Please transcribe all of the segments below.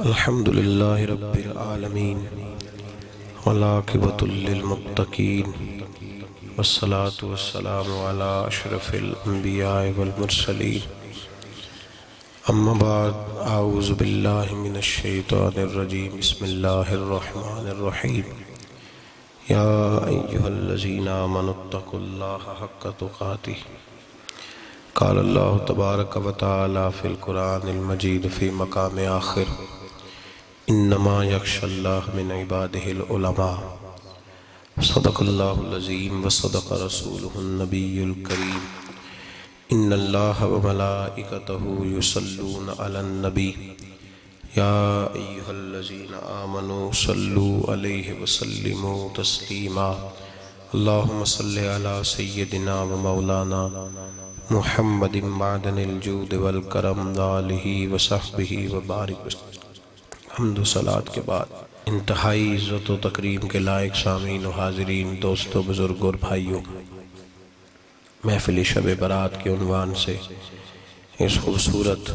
الحمدللہ رب العالمین والعاقبۃ للمتقین والصلاة والسلام علی اشرف الانبیاء والمرسلین اما بعد اعوذ باللہ من الشیطان الرجیم بسم اللہ الرحمن الرحیم یا ایہا الذین آمنوا اتقوا اللہ حق تقاتہ قال اللہ تبارک و تعالی فی القرآن المجید فی مقام آخر انما یخشی اللہ من عبادہ العلماء صدق اللہ العظیم و صدق رسولہ النبی الکریم ان اللہ و ملائکتہ یصلون علی النبی یا ایہا الذین آمنوا صلوا علیہ وسلموا تسلیما اللہم صلی علی سیدنا و مولانا محمد معدن الجود والکرم آلہ وصحبہ وبارک حمد و صلاة کے بعد انتہائی عزت و تکریم کے لائق سامعین و حاضرین، دوستو، بزرگوں اور بھائیوں، محفل شب برات کے عنوان سے اس خوبصورت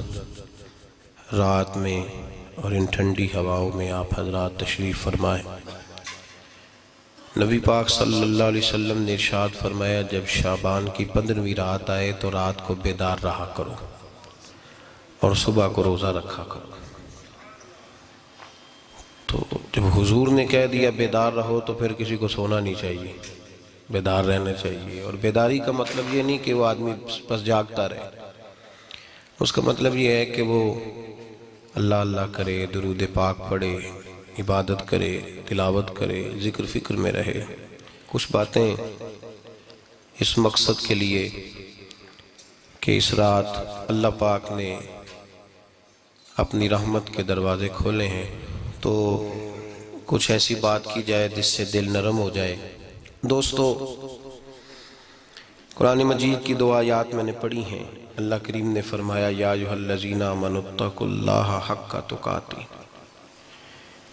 رات میں اور ان ٹھنڈی ہواؤں میں آپ حضرات تشریف فرمائیں۔ نبی پاک صلی اللہ علیہ وسلم نے ارشاد فرمایا، جب شعبان کی 15ویں رات آئے تو رات کو بیدار رہا کرو اور صبح کو روزہ رکھا کرو۔ تو جب حضور نے کہہ دیا بیدار رہو تو پھر کسی کو سونا نہیں چاہیے، بیدار رہنا چاہیے۔ اور بیداری کا مطلب یہ نہیں کہ وہ آدمی بس جاگتا رہے، اس کا مطلب یہ ہے کہ وہ اللہ اللہ کرے، درود پاک پڑھے، عبادت کرے، تلاوت کرے، ذکر فکر میں رہے۔ کچھ باتیں اس مقصد کے لیے کہ اس رات اللہ پاک نے اپنی رحمت کے دروازے کھولے ہیں، تو کچھ ایسی بات کی جائے جس سے دل نرم ہو جائے۔ دوستو، قرآن مجید کی 2 آیات میں نے پڑھی ہیں۔ اللہ کریم نے فرمایا، یا ایھا الذین آمنوا اتقوا اللہ حق تقاتہ،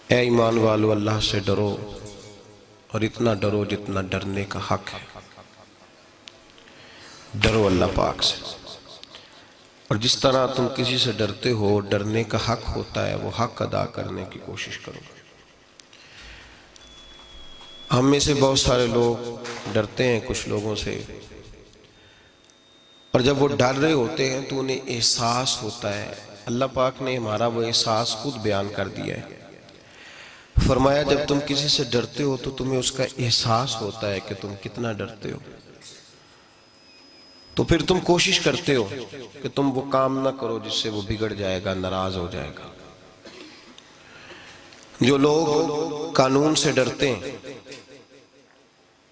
اے ایمان والو اللہ سے ڈرو اور اتنا ڈرو جتنا ڈرنے کا حق ہے۔ ڈرو اللہ پاک سے، اور جس طرح تم کسی سے ڈرتے ہو، ڈرنے کا حق ہوتا ہے، وہ حق ادا کرنے کی کوشش کرو۔ ہم میں سے بہت سارے لوگ ڈرتے ہیں کچھ لوگوں سے، اور جب وہ ڈر رہے ہوتے ہیں تو انہیں احساس ہوتا ہے۔ اللہ پاک نے ہمارا وہ احساس خود بیان کر دیا ہے۔ فرمایا، جب تم کسی سے ڈرتے ہو تو تمہیں اس کا احساس ہوتا ہے کہ تم کتنا ڈرتے ہو، تو پھر تم کوشش کرتے ہو کہ تم وہ کام نہ کرو جس سے وہ بگڑ جائے گا، ناراض ہو جائے گا۔ جو لوگ قانون سے ڈرتے ہیں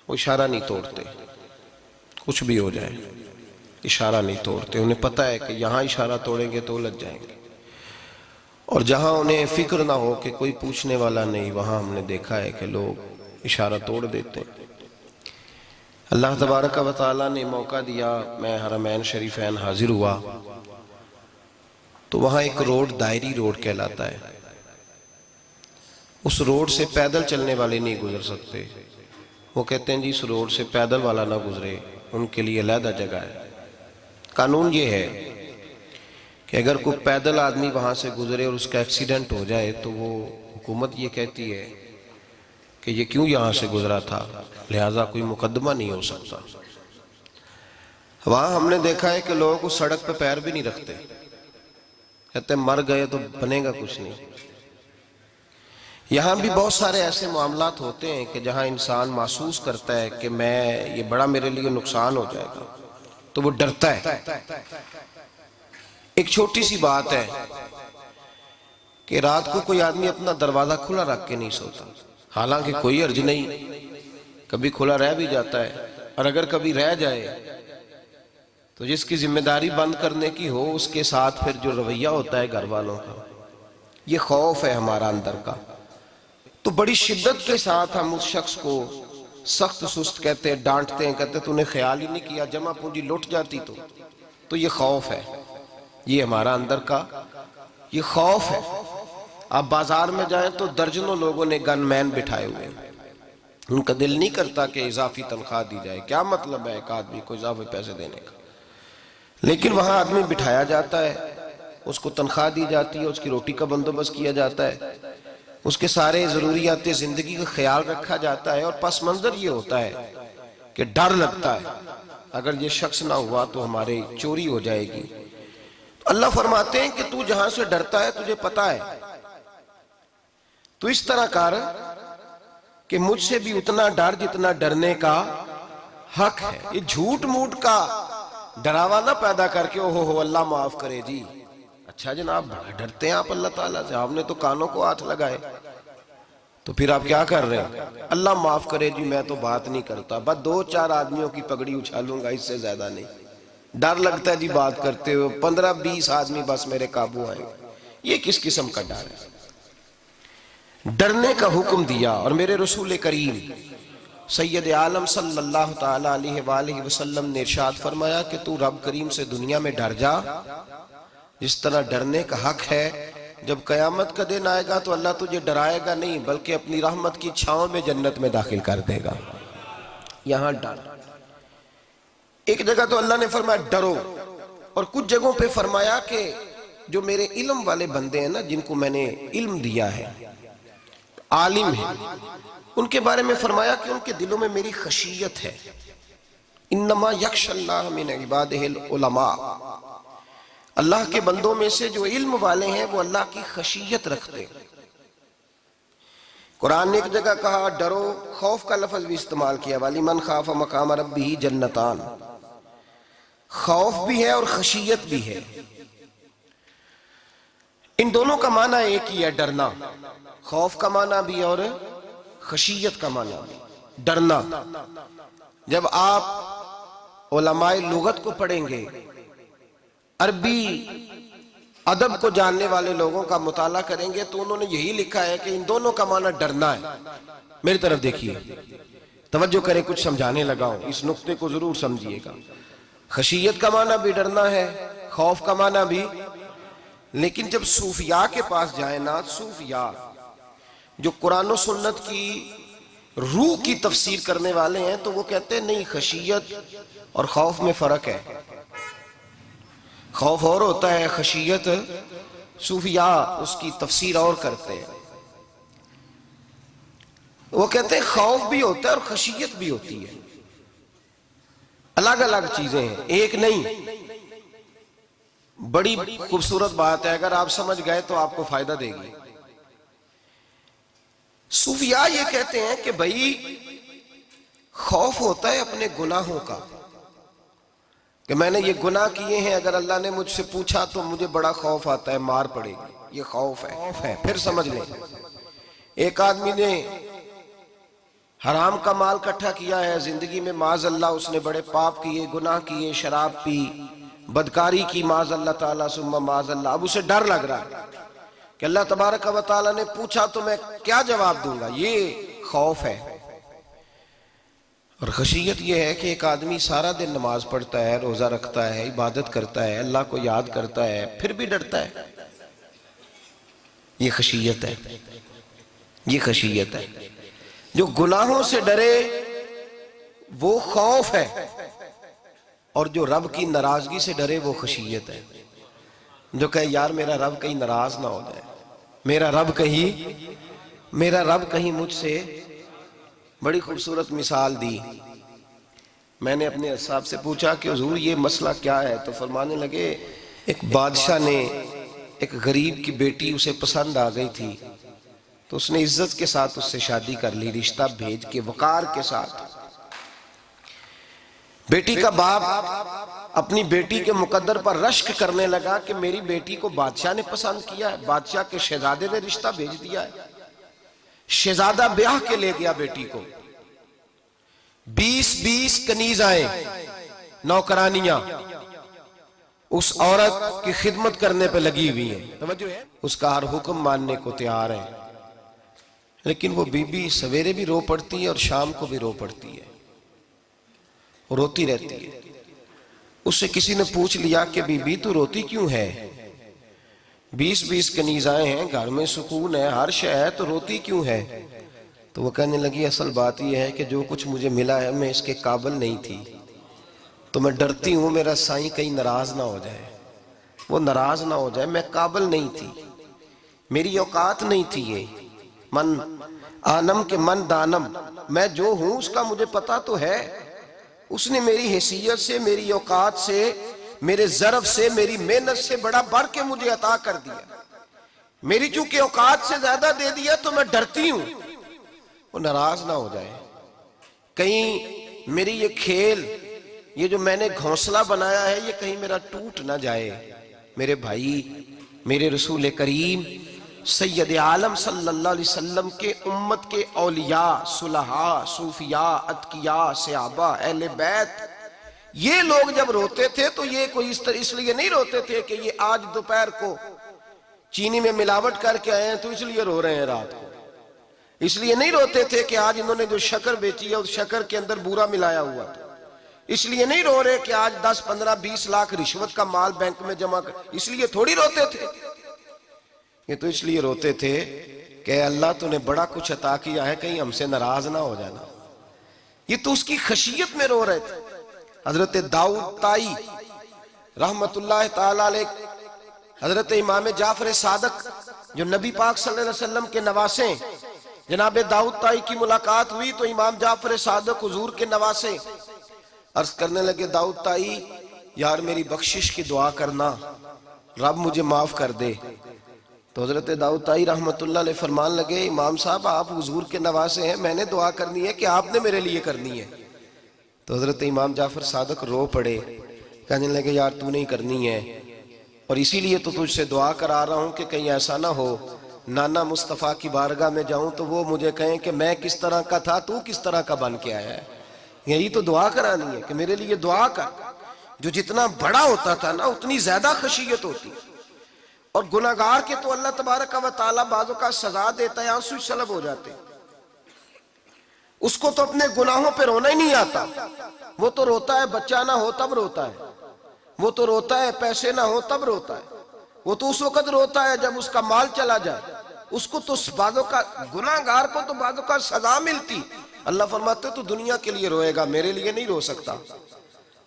وہ اشارہ نہیں توڑتے، کچھ بھی ہو جائے اشارہ نہیں توڑتے۔ انہیں پتہ ہے کہ یہاں اشارہ توڑیں گے تو الجھ جائیں گے، اور جہاں انہیں فکر نہ ہو کہ کوئی پوچھنے والا نہیں، وہاں ہم نے دیکھا ہے کہ لوگ اشارہ توڑ دیتے ہیں۔ اللہ تبارک و تعالیٰ نے موقع دیا، میں حرمین شریفین حاضر ہوا تو وہاں ایک روڈ دائری روڈ کہلاتا ہے۔ اس روڈ سے پیدل چلنے والے نہیں گزر سکتے۔ وہ کہتے ہیں جی اس روڈ سے پیدل والا نہ گزرے، ان کے لیے علیحدہ جگہ ہے۔ قانون یہ ہے کہ اگر کوئی پیدل آدمی وہاں سے گزرے اور اس کا ایکسیڈنٹ ہو جائے تو وہ حکومت یہ کہتی ہے کہ یہ کیوں یہاں سے گزرا تھا، لہٰذا کوئی مقدمہ نہیں ہو سکتا۔ وہاں ہم نے دیکھا ہے کہ لوگ اس سڑک پہ پیر بھی نہیں رکھتے، کہتے ہیں مر گئے تو بنے گا کچھ نہیں۔ یہاں بھی بہت سارے ایسے معاملات ہوتے ہیں کہ جہاں انسان محسوس کرتا ہے کہ یہ بڑا میرے لیے نقصان ہو جائے گا، تو وہ ڈرتا ہے۔ ایک چھوٹی سی بات ہے کہ رات کو کوئی آدمی اپنا دروازہ کھلا رکھ کے نہیں سوتا، حالانکہ کوئی عرض نہیں، کبھی کھلا رہ بھی جاتا ہے، اور اگر کبھی رہ جائے تو جس کی ذمہ داری بند کرنے کی ہو اس کے ساتھ پھر جو رویہ ہوتا ہے گھر والوں کا، یہ خوف ہے ہمارا اندر کا، تو بڑی شدت کے ساتھ ہم اس شخص کو سخت سست کہتے ہیں، ڈانٹتے ہیں، کہتے ہیں تو نے خیال ہی نہیں کیا، جمع پونجی لٹ جاتی تو یہ خوف ہے، یہ ہمارا اندر کا یہ خوف ہے۔ آپ بازار میں جائیں تو درجنوں لوگوں نے گن مین بٹھائے ہوئے ہیں، ان کا دل نہیں کرتا کہ اضافی تنخواہ دی جائے، کیا مطلب ہے ایک آدمی کو اضافی پیسے دینے کا، لیکن وہاں آدمی بٹھایا جاتا ہے اس کو تنخواہ دی جاتی ہے، اس کی روٹی کا بندوبست کیا جاتا ہے، اس کے سارے ضروریات زندگی کا خیال رکھا جاتا ہے، اور پس منظر یہ ہوتا ہے کہ ڈر لگتا ہے اگر یہ شخص نہ ہوا تو ہماری چوری ہو جائے گی۔ تو اللہ فرماتے ہیں کہ تو جہاں سے ڈرتا ہے تجھے پتا ہے، تو اس طرح کر کہ مجھ سے بھی اتنا ڈر جتنا ڈرنے کا حق ہے۔ یہ جھوٹ موٹ کا ڈراوا نہ پیدا کر کے اوہ اللہ معاف کرے جی، اچھا جناب بڑا ڈرتے ہیں آپ اللہ تعالیٰ سے، آپ نے تو کانوں کو ہاتھ لگائے، تو پھر آپ کیا کر رہے ہیں؟ اللہ معاف کرے جی میں تو بات نہیں کرتا، بس 2-4 آدمیوں کی پگڑی اچھالوں گا، اس سے زیادہ نہیں، ڈر لگتا ہے جی بات کرتے ہوئے، 15-20 آدمی بس میرے قابو آئیں۔ یہ کس قسم کا ڈر ہے؟ ڈرنے کا حکم دیا، اور میرے رسول کریم سید عالم صلی اللہ تعالیٰ علیہ وآلہ وسلم نے ارشاد فرمایا کہ تو رب کریم سے دنیا میں ڈر جا جس طرح ڈرنے کا حق ہے۔ جب قیامت کا دن آئے گا تو اللہ تجھے ڈرائے گا نہیں بلکہ اپنی رحمت کی چھاؤں میں جنت میں داخل کر دے گا۔ یہاں ڈر، ایک جگہ تو اللہ نے فرمایا ڈرو، اور کچھ جگہوں پہ فرمایا کہ جو میرے علم والے بندے ہیں نا، جن کو میں نے علم دیا ہے، عالم ہیں، ان کے بارے میں فرمایا کہ ان کے دلوں میں میری خشیت ہے۔ انما یخشی اللہ من عبادہ العلماء، اللہ کے بندوں میں سے جو علم والے ہیں وہ اللہ کی خشیت رکھتے ہیں۔ قرآن نے ایک جگہ کہا ڈرو، خوف کا لفظ بھی استعمال کیا، وَلِمَنْ خَافَ مَقَامَ رَبِّهِ جَنَّتَانِ، خوف بھی ہے اور خشیت بھی ہے۔ ان دونوں کا معنی ایک ہی ہے، ڈرنا، خوف کا معنی بھی اور خشیت کا معنی بھی، ڈرنا۔ جب آپ علماء لغت کو پڑھیں گے، عربی ادب کو جاننے والے لوگوں کا مطالعہ کریں گے تو انہوں نے یہی لکھا ہے کہ ان دونوں کا معنی ڈرنا ہے۔ میری طرف دیکھیے، توجہ کریں، کچھ سمجھانے لگا ہوں، اس نقطے کو ضرور سمجھیے گا۔ خشیت کا معنی بھی ڈرنا ہے، خوف کا معنی بھی، لیکن جب صوفیاء کے پاس جائیں نا، صوفیاء جو قرآن و سنت کی روح کی تفسیر کرنے والے ہیں، تو وہ کہتے ہیں نہیں، خشیت اور خوف میں فرق ہے، خوف اور ہوتا ہے، خشیت صوفیاء اس کی تفسیر اور کرتے ہیں۔ وہ کہتے ہیں خوف بھی ہوتا ہے اور خشیت بھی ہوتی ہے، الگ الگ چیزیں ہیں، ایک نہیں۔ بڑی خوبصورت بات ہے، اگر آپ سمجھ گئے تو آپ کو فائدہ دے گی۔ صوفیاء یہ کہتے ہیں کہ بھائی خوف ہوتا ہے اپنے گناہوں کا، کہ میں نے یہ گناہ کیے ہیں، اگر اللہ نے مجھ سے پوچھا تو مجھے بڑا خوف آتا ہے، مار پڑے گی، یہ خوف ہے۔ پھر سمجھ لیں، ایک آدمی نے حرام کا مال اکٹھا کیا ہے زندگی میں، معاذ اللہ اس نے بڑے پاپ کیے، گناہ کیے، شراب پی، بدکاری کی، معاذ اللہ تعالیٰ ثم معاذ اللہ۔ اب اسے ڈر لگ رہا ہے کہ اللہ تبارک و تعالیٰ نے پوچھا تو میں کیا جواب دوں گا، یہ خوف ہے۔ اور خشیت یہ ہے کہ ایک آدمی سارا دن نماز پڑھتا ہے، روزہ رکھتا ہے، عبادت کرتا ہے، اللہ کو یاد کرتا ہے، پھر بھی ڈرتا ہے، یہ خشیت ہے، یہ خشیت ہے۔ جو گناہوں سے ڈرے وہ خوف ہے، اور جو رب کی ناراضگی سے ڈرے وہ خشیت ہے۔ جو کہے یار میرا رب کہیں ناراض نہ ہو جائے، میرا رب کہیں مجھ سے، بڑی خوبصورت مثال دی۔ میں نے اپنے صاحب سے پوچھا کہ حضور یہ مسئلہ کیا ہے، تو فرمانے لگے ایک بادشاہ نے ایک غریب کی بیٹی اسے پسند آ گئی تھی، تو اس نے عزت کے ساتھ اس سے شادی کر لی، رشتہ بھیج کے وقار کے ساتھ۔ بیٹی کا باپ اپنی بیٹی کے مقدر پر رشک کرنے لگا کہ میری بیٹی کو بادشاہ نے پسند کیا ہے، بادشاہ کے شہزادے نے رشتہ بھیج دیا ہے۔ شہزادہ بیاہ کے لے گیا بیٹی کو، 20 کنیزائیں، نوکرانیاں اس عورت کی خدمت کرنے پہ لگی ہوئی ہیں، اس کا ہر حکم ماننے کو تیار ہیں، لیکن وہ بی بی سویرے بھی رو پڑتی ہے اور شام کو بھی رو پڑتی ہے، روتی رہتی ہے۔ اس سے کسی نے پوچھ لیا کہ بی بی تو روتی کیوں ہے، 20 کنیزائیں ہیں، گھر میں سکون ہے، ہر شے ہے، تو روتی کیوں ہے؟ تو وہ کہنے لگی اصل بات یہ ہے کہ جو کچھ مجھے ملا ہے میں اس کے قابل نہیں تھی، تو میں ڈرتی ہوں میرا سائیں کہیں ناراض نہ ہو جائے۔ وہ ناراض نہ ہو جائے، میں قابل نہیں تھی، میری اوقات نہیں تھی، یہ من آنم کے من دانم، میں جو ہوں اس کا مجھے پتا تو ہے، اس نے میری حیثیت سے، میری اوقات سے، میرے ظرف سے، میری محنت سے بڑا بڑھ کے مجھے عطا کر دیا، میری چونکہ اوقات سے زیادہ دے دیا تو میں ڈرتی ہوں وہ ناراض نہ ہو جائے، کہیں میری یہ کھیل، یہ جو میں نے گھونسلہ بنایا ہے، یہ کہیں میرا ٹوٹ نہ جائے۔ میرے بھائی، میرے رسول کریم سید عالم صلی اللہ علیہ وسلم کے امت کے اولیاء، صلحاء، صوفیاء، اتقیاء، صحابہ، اہل بیت، یہ لوگ جب روتے تھے تو یہ کوئی اس لیے نہیں روتے تھے کہ یہ آج دوپہر کو چینی میں ملاوٹ کر کے آئے ہیں تو اس لیے رو رہے ہیں رات کو، اس لیے نہیں روتے تھے کہ آج انہوں نے جو شکر بیچی ہے اس شکر کے اندر بورا ملایا ہوا تھا، اس لیے نہیں رو رہے کہ آج 10 15 20 لاکھ رشوت کا مال بینک میں جمع کر، اس لیے تھوڑی روتے تھے، یہ تو اس لیے روتے تھے کہ اللہ تو نے بڑا کچھ عطا کیا ہے، کہیں ہم سے ناراض نہ ہو جانا، یہ تو اس کی خشیت میں رو رہے تھے۔ حضرت داؤد طائی رحمت اللہ تعالی علیہ، حضرت امام جعفر صادق جو نبی پاک صلی اللہ علیہ وسلم کے نواسے، جناب داؤد طائی کی ملاقات ہوئی تو امام جعفر صادق حضور کے نواسے عرض کرنے لگے، داؤد طائی یار میری بخشش کی دعا کرنا، رب مجھے معاف کر دے۔ تو حضرت داؤد طائی رحمت اللہ علیہ فرمان لگے، امام صاحب آپ حضور کے نواسے ہیں، میں نے دعا کرنی ہے کہ آپ نے میرے لیے کرنی ہے؟ تو حضرت امام جعفر صادق رو پڑے، کہنے لگے یار تو نہیں کرنی ہے، اور اسی لیے تو تجھ سے دعا کرا رہا ہوں کہ کہیں ایسا نہ ہو نانا مصطفیٰ کی بارگاہ میں جاؤں تو وہ مجھے کہیں کہ میں کس طرح کا تھا تو کس طرح کا بن کے آیا ہے، یہی تو دعا کرانی ہے کہ میرے لیے دعا کر۔ جو جتنا بڑا ہوتا تھا نا اتنی زیادہ خشیت ہوتی، اور گناہگار کے تو اللہ تبارک و تعالیٰ بعضوں کا سزا دیتا ہے، آنسو سلب ہو جاتے، اس کو تو اپنے گناہوں پہ رونا ہی نہیں آتا، وہ تو روتا ہے بچہ نہ ہو تب روتا ہے، وہ تو روتا ہے پیسے نہ ہو تب روتا ہے، وہ تو اس وقت روتا ہے جب اس کا مال چلا جائے، اس کو تو بعضوں کا گناہگار کو تو بعضوں کا سزا ملتی، اللہ فرماتے تو دنیا کے لیے روئے گا، میرے لیے نہیں رو سکتا۔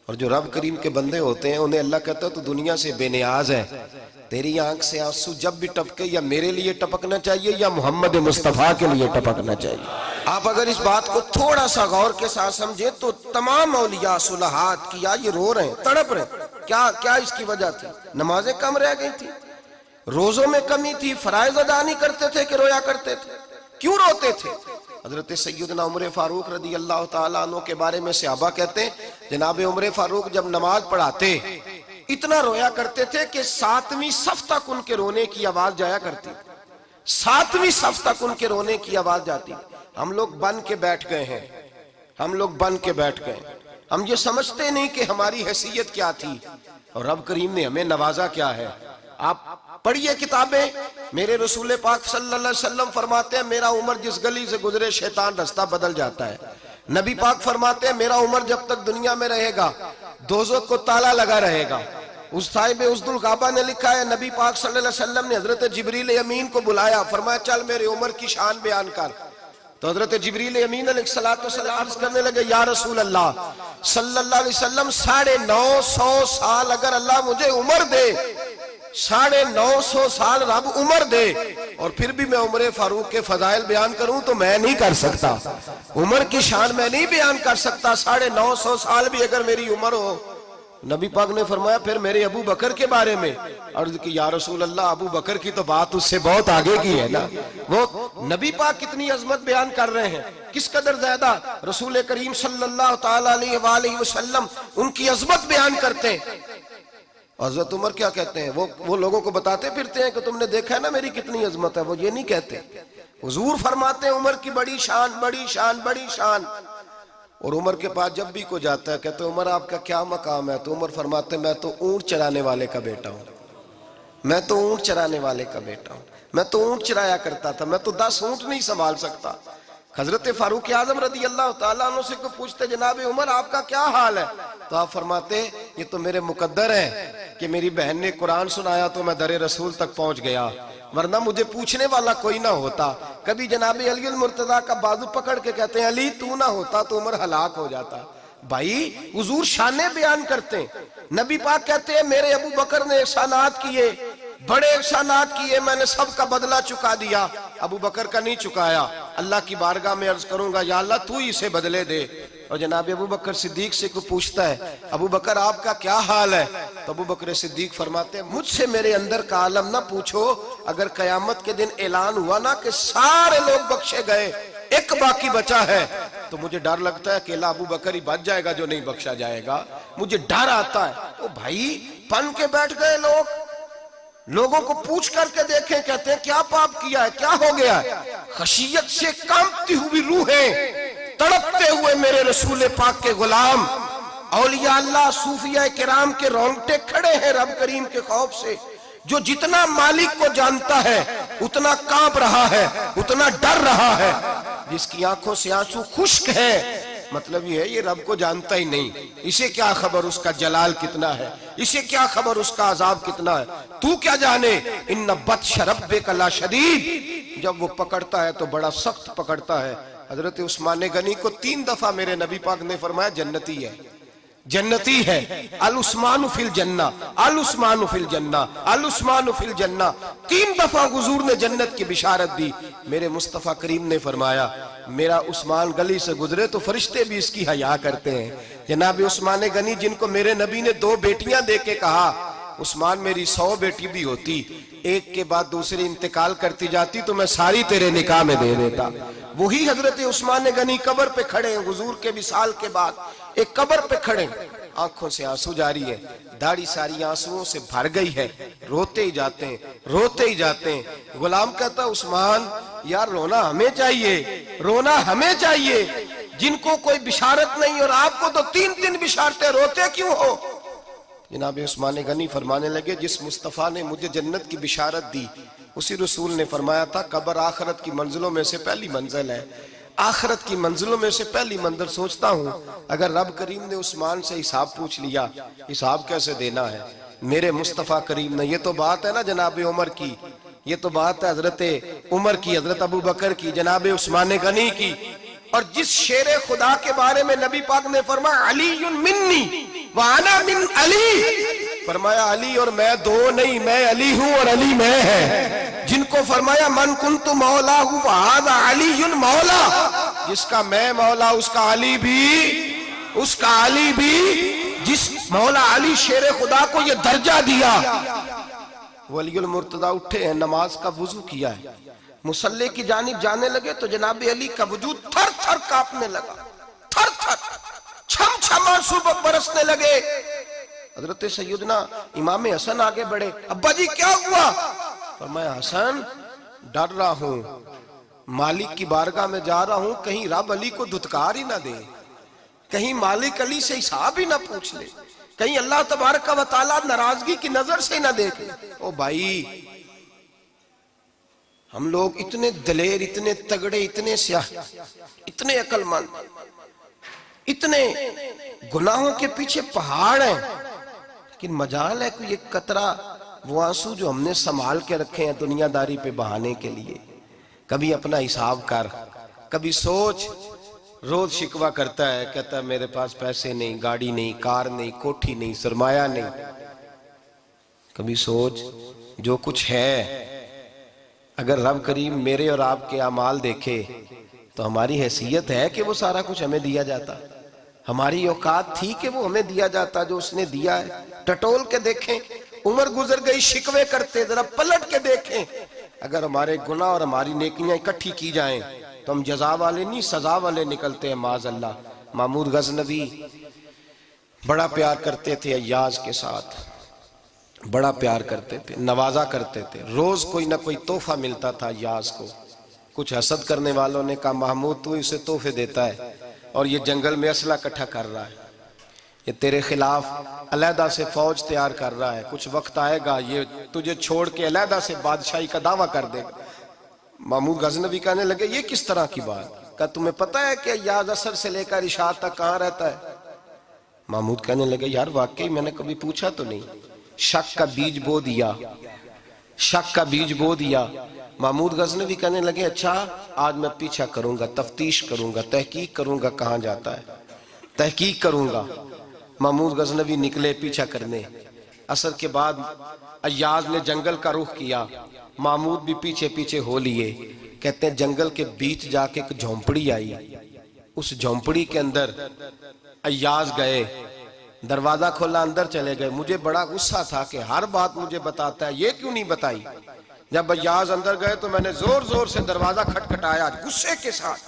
اور جو رب کریم کے بندے ہوتے ہیں انہیں اللہ کہتا ہے تو دنیا سے بے نیاز ہے، تیری آنکھ سے آنسو جب بھی ٹپکے یا میرے لیے ٹپکنا چاہیے یا محمد مصطفیٰ کے لیے ٹپکنا چاہیے۔ آپ اگر اس بات کو تھوڑا سا غور کے ساتھ سمجھیں تو تمام اولیاء صلحات کیا یہ رو رہے ہیں، تڑپ رہے ہیں، کیا اس کی وجہ تھی؟ نمازیں کم رہ گئی تھی، روزوں میں کمی تھی، فرائض ادا نہیں کرتے تھے کہ رویا کرتے تھے؟ کیوں روتے تھے؟ حضرت سیدنا عمر فاروق رضی اللہ تعالیٰ عنہ کے بارے میں صحابہ کہتے ہیں جناب عمر فاروق جب نماز پڑھاتے اتنا رویا کرتے تھے کہ 7ویں صف تک ان کے رونے کی آواز جایا کرتی، 7ویں صف تک ان کے رونے کی آواز جاتی۔ ہم لوگ بن کے بیٹھ گئے ہیں، ہم لوگ بن کے بیٹھ گئے، ہم یہ سمجھتے نہیں کہ ہماری حیثیت کیا تھی اور رب کریم نے ہمیں نوازا کیا ہے۔ آپ پڑھیے کتابیں، میرے رسول پاک صلی اللہ علیہ وسلم فرماتے ہیں میرا عمر جس گلی سے گزرے شیطان رستہ بدل جاتا ہے۔ نبی پاک فرماتے ہیں میرا عمر جب تک دنیا میں رہے گا دوزخ کو تالا لگا رہے گا۔ اس صاحب عزد الغابہ نے لکھا ہے نبی پاک صلی اللہ علیہ وسلم نے حضرت جبریل امین کو بلایا، فرمایا چل میرے عمر کی شان بیان کر۔ تو حضرت جبریل امین علیہ السلام عرض کرنے لگے یا رسول اللہ صلی اللہ علیہ وسلم 950 سال اگر اللہ مجھے عمر دے، 950 سال رب عمر دے اور پھر بھی میں عمر فاروق کے فضائل بیان کروں تو میں نہیں کر سکتا، عمر کی شان میں نہیں بیان کر سکتا، 950 سال بھی اگر میری عمر ہو۔ نبی پاک نے فرمایا پھر میرے ابو بکر کے بارے میں، عرض کی یا رسول اللہ ابو بکر کی تو بات اس سے بہت آگے کی ہے نا، وہ نبی پاک کتنی عظمت بیان کر رہے ہیں، کس قدر زیادہ رسول کریم صلی اللہ تعالیٰ علیہ وآلہ وسلم ان کی عظمت بیان کرتے ہیں۔ حضرت عمر کیا کہتے ہیں، وہ لوگوں کو بتاتے پھرتے ہیں کہ تم نے دیکھا ہے نا میری کتنی عظمت ہے، وہ یہ نہیں کہتے، حضور فرماتے ہیں عمر کی بڑی شان بڑی شان بڑی شان۔ اور عمر کے پاس جب بھی کوئی جاتا ہے کہتے ہیں عمر آپ کا کیا مقام ہے، تو عمر فرماتے ہیں میں تو اونٹ چرانے والے کا بیٹا ہوں، میں تو اونٹ چرانے والے کا بیٹا ہوں، میں تو اونٹ چرایا کرتا تھا، میں تو 10 اونٹ نہیں سنبھال سکتا۔ حضرت فاروق اعظم رضی اللہ تعالیٰ عنہ سے کو پوچھتے جناب عمر آپ کا کیا حال ہے، تو آپ فرماتے یہ تو میرے مقدر ہے کہ میری بہن نے قرآن سنایا تو میں در رسول تک پہنچ گیا، ورنہ مجھے پوچھنے والا کوئی نہ ہوتا۔ کبھی جناب علی المرتضیٰ کا بازو پکڑ کے کہتے ہیں علی تو نہ ہوتا تو عمر ہلاک ہو جاتا، بھائی حضور شانیں بیان کرتے ہیں، نبی پاک کہتے ہیں میرے ابو بکر نے احسانات کیے، بڑے احسانات کیے، میں نے سب کا بدلہ چکا دیا، ابو بکر کا نہیں چکایا، اللہ کی بارگاہ میں عرض کروں گا یا اللہ تو ہی اسے بدلے دے۔ اور جناب ابو بکر صدیق سے کوئی پوچھتا ہے ابو بکر آپ کا کیا حال ہے، تو ابو بکر صدیق فرماتے ہیں مجھ سے میرے اندر کا عالم نہ پوچھو، اگر قیامت کے دن اعلان ہوا نا کہ سارے لوگ بخشے گئے ایک باقی بچا ہے تو مجھے ڈر لگتا ہے اکیلا ابو بکر ہی بچ جائے گا جو نہیں بخشا جائے گا، مجھے ڈر آتا ہے۔ تو بھائی پن کے بیٹھ گئے لوگ، لوگوں کو پوچھ کر کے دیکھیں، کہتے ہیں کیا پاپ کیا ہے، کیا ہو گیا ہے؟ خشیت سے کانپتی ہوئی روحیں، تڑپتے ہوئے میرے رسول پاک کے غلام، اولیاء اللہ صوفیاء کرام کے رونگٹے کھڑے ہیں رب کریم کے خوف سے، جو جتنا مالک کو جانتا ہے اتنا کانپ رہا ہے، اتنا ڈر رہا ہے، جس کی آنکھوں سے آنسو خشک ہے، مطلب یہ ہے یہ رب کو جانتا ہی نہیں، اسے کیا خبر اس کا جلال کتنا ہے، اسے کیا خبر اس کا عذاب کتنا ہے، تو کیا جانے ان بطش ربک لشدید، جب وہ پکڑتا ہے تو بڑا سخت پکڑتا ہے۔ حضرت عثمان غنی کو 3 دفعہ میرے نبی پاک نے فرمایا جنتی ہے، جنتی ہے، العثمان فی الجنہ، العثمان فی الجنہ، العثمان فی الجنہ، 3 دفعہ حضور نے جنت کی بشارت دی۔ میرے مصطفیٰ کریم نے فرمایا میرا عثمان گلی سے گزرے تو فرشتے بھی اس کی حیا کرتے ہیں۔ جناب عثمان غنی جن کو میرے نبی نے 2 بیٹیاں دے کے کہا عثمان میری 100 بیٹی بھی ہوتی، ایک کے بعد دوسری انتقال کرتی جاتی تو میں ساری تیرے نکاح میں دے دیتا، وہی حضرت عثمان غنی قبر پہ کھڑے ہیں حضور کے وصال کے بعد، ایک قبر پہ کھڑے، آنکھوں سے آنسو جاری ہے، داڑھی ساری آنسوؤں سے بھر گئی ہے، روتے ہی جاتے ہیں، روتے ہی جاتے ہیں۔ غلام کہتا عثمان یار رونا ہمیں چاہیے، رونا ہمیں چاہیے، جن کو کوئی بشارت نہیں اور آپ کو تو 3 بشارتیں، روتے کیوں ہو؟ جناب عثمان غنی فرمانے لگے جس مصطفیٰ نے مجھے جنت کی بشارت دی اسی رسول نے فرمایا تھا قبر آخرت کی منزلوں میں سے پہلی منزل ہے، آخرت کی منزلوں میں سے پہلی منزل۔ سوچتا ہوں اگر رب کریم نے عثمان سے حساب پوچھ لیا حساب کیسے دینا ہے، میرے مصطفیٰ کریم نے، یہ تو بات ہے نا جناب عمر کی، یہ تو بات ہے حضرت عمر کی، حضرت ابو بکر کی، جناب عثمان غنی کی، اور جس شیر خدا کے بارے میں نبی پاک نے فرمایا علی منی وانا من علی، فرمایا علی اور میں 2 نہیں، میں علی ہوں اور علی میں ہے، جن کو فرمایا من کنت مولا ہوں وہذا علی مولا، جس کا میں مولا اس کا علی بھی، اس کا علی بھی، جس مولا علی شیر خدا کو یہ درجہ دیا۔ ولی المرتضی اٹھے ہیں، نماز کا وضو کیا ہے، مصلی کی جانب جانے لگے تو جناب علی کا وجود تھر تھر کانپنے لگا، تھر تھر چھم چھم آنسو برسنے لگے۔ حضرت سیدنا امام حسن آگے بڑھے، ابا جی کیا ہوا؟ فرمایا حسن ڈر رہا ہوں، مالک کی بارگاہ میں جا رہا ہوں، کہیں رب علی کو دھتکار ہی نہ دے، کہیں مالک علی سے حساب ہی نہ پوچھ لے، کہیں اللہ تبارک و تعالیٰ ناراضگی کی نظر سے نہ دیکھ لے۔ او بھائی ہم لوگ اتنے دلیر، اتنے تگڑے، اتنے سیاہ، اتنے عقل مند، اتنے گناہوں کے پیچھے پہاڑ ہیں، لیکن مجال ہے کوئی ایک قطرہ وہ آنسو جو ہم نے سنبھال کے رکھے ہیں دنیا داری پہ بہانے کے لیے۔ کبھی اپنا حساب کر، کبھی سوچ، روز شکوہ کرتا ہے، کہتا ہے میرے پاس پیسے نہیں، گاڑی نہیں، کار نہیں، کوٹھی نہیں، سرمایہ نہیں۔ کبھی سوچ جو کچھ ہے اگر رب کریم میرے اور آپ کے اعمال دیکھے تو ہماری حیثیت ہے کہ وہ سارا کچھ ہمیں دیا جاتا، ہماری اوقات تھی کہ وہ ہمیں دیا جاتا جو اس نے دیا ہے۔ ٹٹول کے دیکھیں، عمر گزر گئی شکوے کرتے، ذرا پلٹ کے دیکھیں، اگر ہمارے گناہ اور ہماری نیکیاں اکٹھی کی جائیں تو ہم جزا والے نہیں سزا والے نکلتے ہیں معاذ اللہ۔ محمود غزنوی بڑا پیار کرتے تھے ایاز کے ساتھ، بڑا پیار کرتے تھے، نوازا کرتے تھے، روز کوئی نہ کوئی تحفہ ملتا تھا ایاز کو۔ کچھ حسد کرنے والوں نے کہا محمود تو اسے تحفے دیتا ہے اور یہ جنگل میں اسلحہ اکٹھا کر رہا ہے، یہ تیرے خلاف علیحدہ سے فوج تیار کر رہا ہے، کچھ وقت آئے گا یہ تجھے چھوڑ کے علیحدہ سے بادشاہی کا دعویٰ کر دے گا۔ محمود غزنوی کہنے لگے یہ کس طرح کی بات؟ کہا تمہیں پتہ ہے کہ ایاز عصر سے لے کر عشاء تک کہاں رہتا ہے؟ محمود کہنے لگے یار واقعی میں نے کبھی پوچھا تو نہیں، شک کا بیج بو دیا، شک کا بیج بو دیا۔ محمود غزنوی کہنے لگے اچھا آج میں پیچھا کروں گا، تفتیش کروں گا، تحقیق کروں گا کہاں جاتا ہے۔ تحقیق کروں گا۔ محمود غزنوی نکلے پیچھا کرنے۔ عصر کے بعد ایاز نے جنگل کا رخ کیا، محمود بھی پیچھے پیچھے ہو لیے۔ کہتے ہیں جنگل کے بیچ جا کے ایک جھونپڑی آئی، اس جھونپڑی کے اندر ایاز گئے، دروازہ کھولا، اندر چلے گئے۔ مجھے بڑا غصہ تھا کہ ہر بات مجھے بتاتا ہے، یہ کیوں نہیں بتائی؟ جب ایاز اندر گئے تو میں نے زور زور سے دروازہ کھٹکھٹایا غصے کے ساتھ۔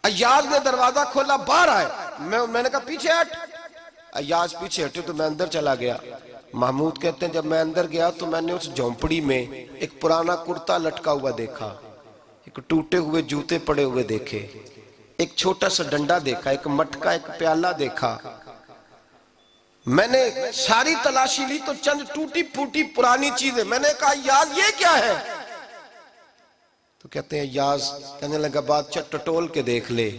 ایاز نے دروازہ کھولا، باہر آئے، میں نے کہا پیچھے ہٹ۔ ایاز پیچھے ہٹے تو میں اندر چلا گیا۔ محمود کہتے ہیں جب میں اندر گیا تو میں نے اس جھونپڑی میں ایک پرانا کرتا لٹکا ہوا دیکھا، ایک ٹوٹے ہوئے جوتے پڑے ہوئے دیکھے، ایک چھوٹا سا ڈنڈا دیکھا، ایک مٹکا، ایک پیالہ دیکھا۔ میں نے ساری تلاشی لی تو چند ٹوٹی پھوٹی پرانی چیزیں۔ میں نے کہا ایاز یہ کیا ہے؟ تو کہتے ہیں ایاز کہنے لگا بادشاہ ٹٹول کے دیکھ لے،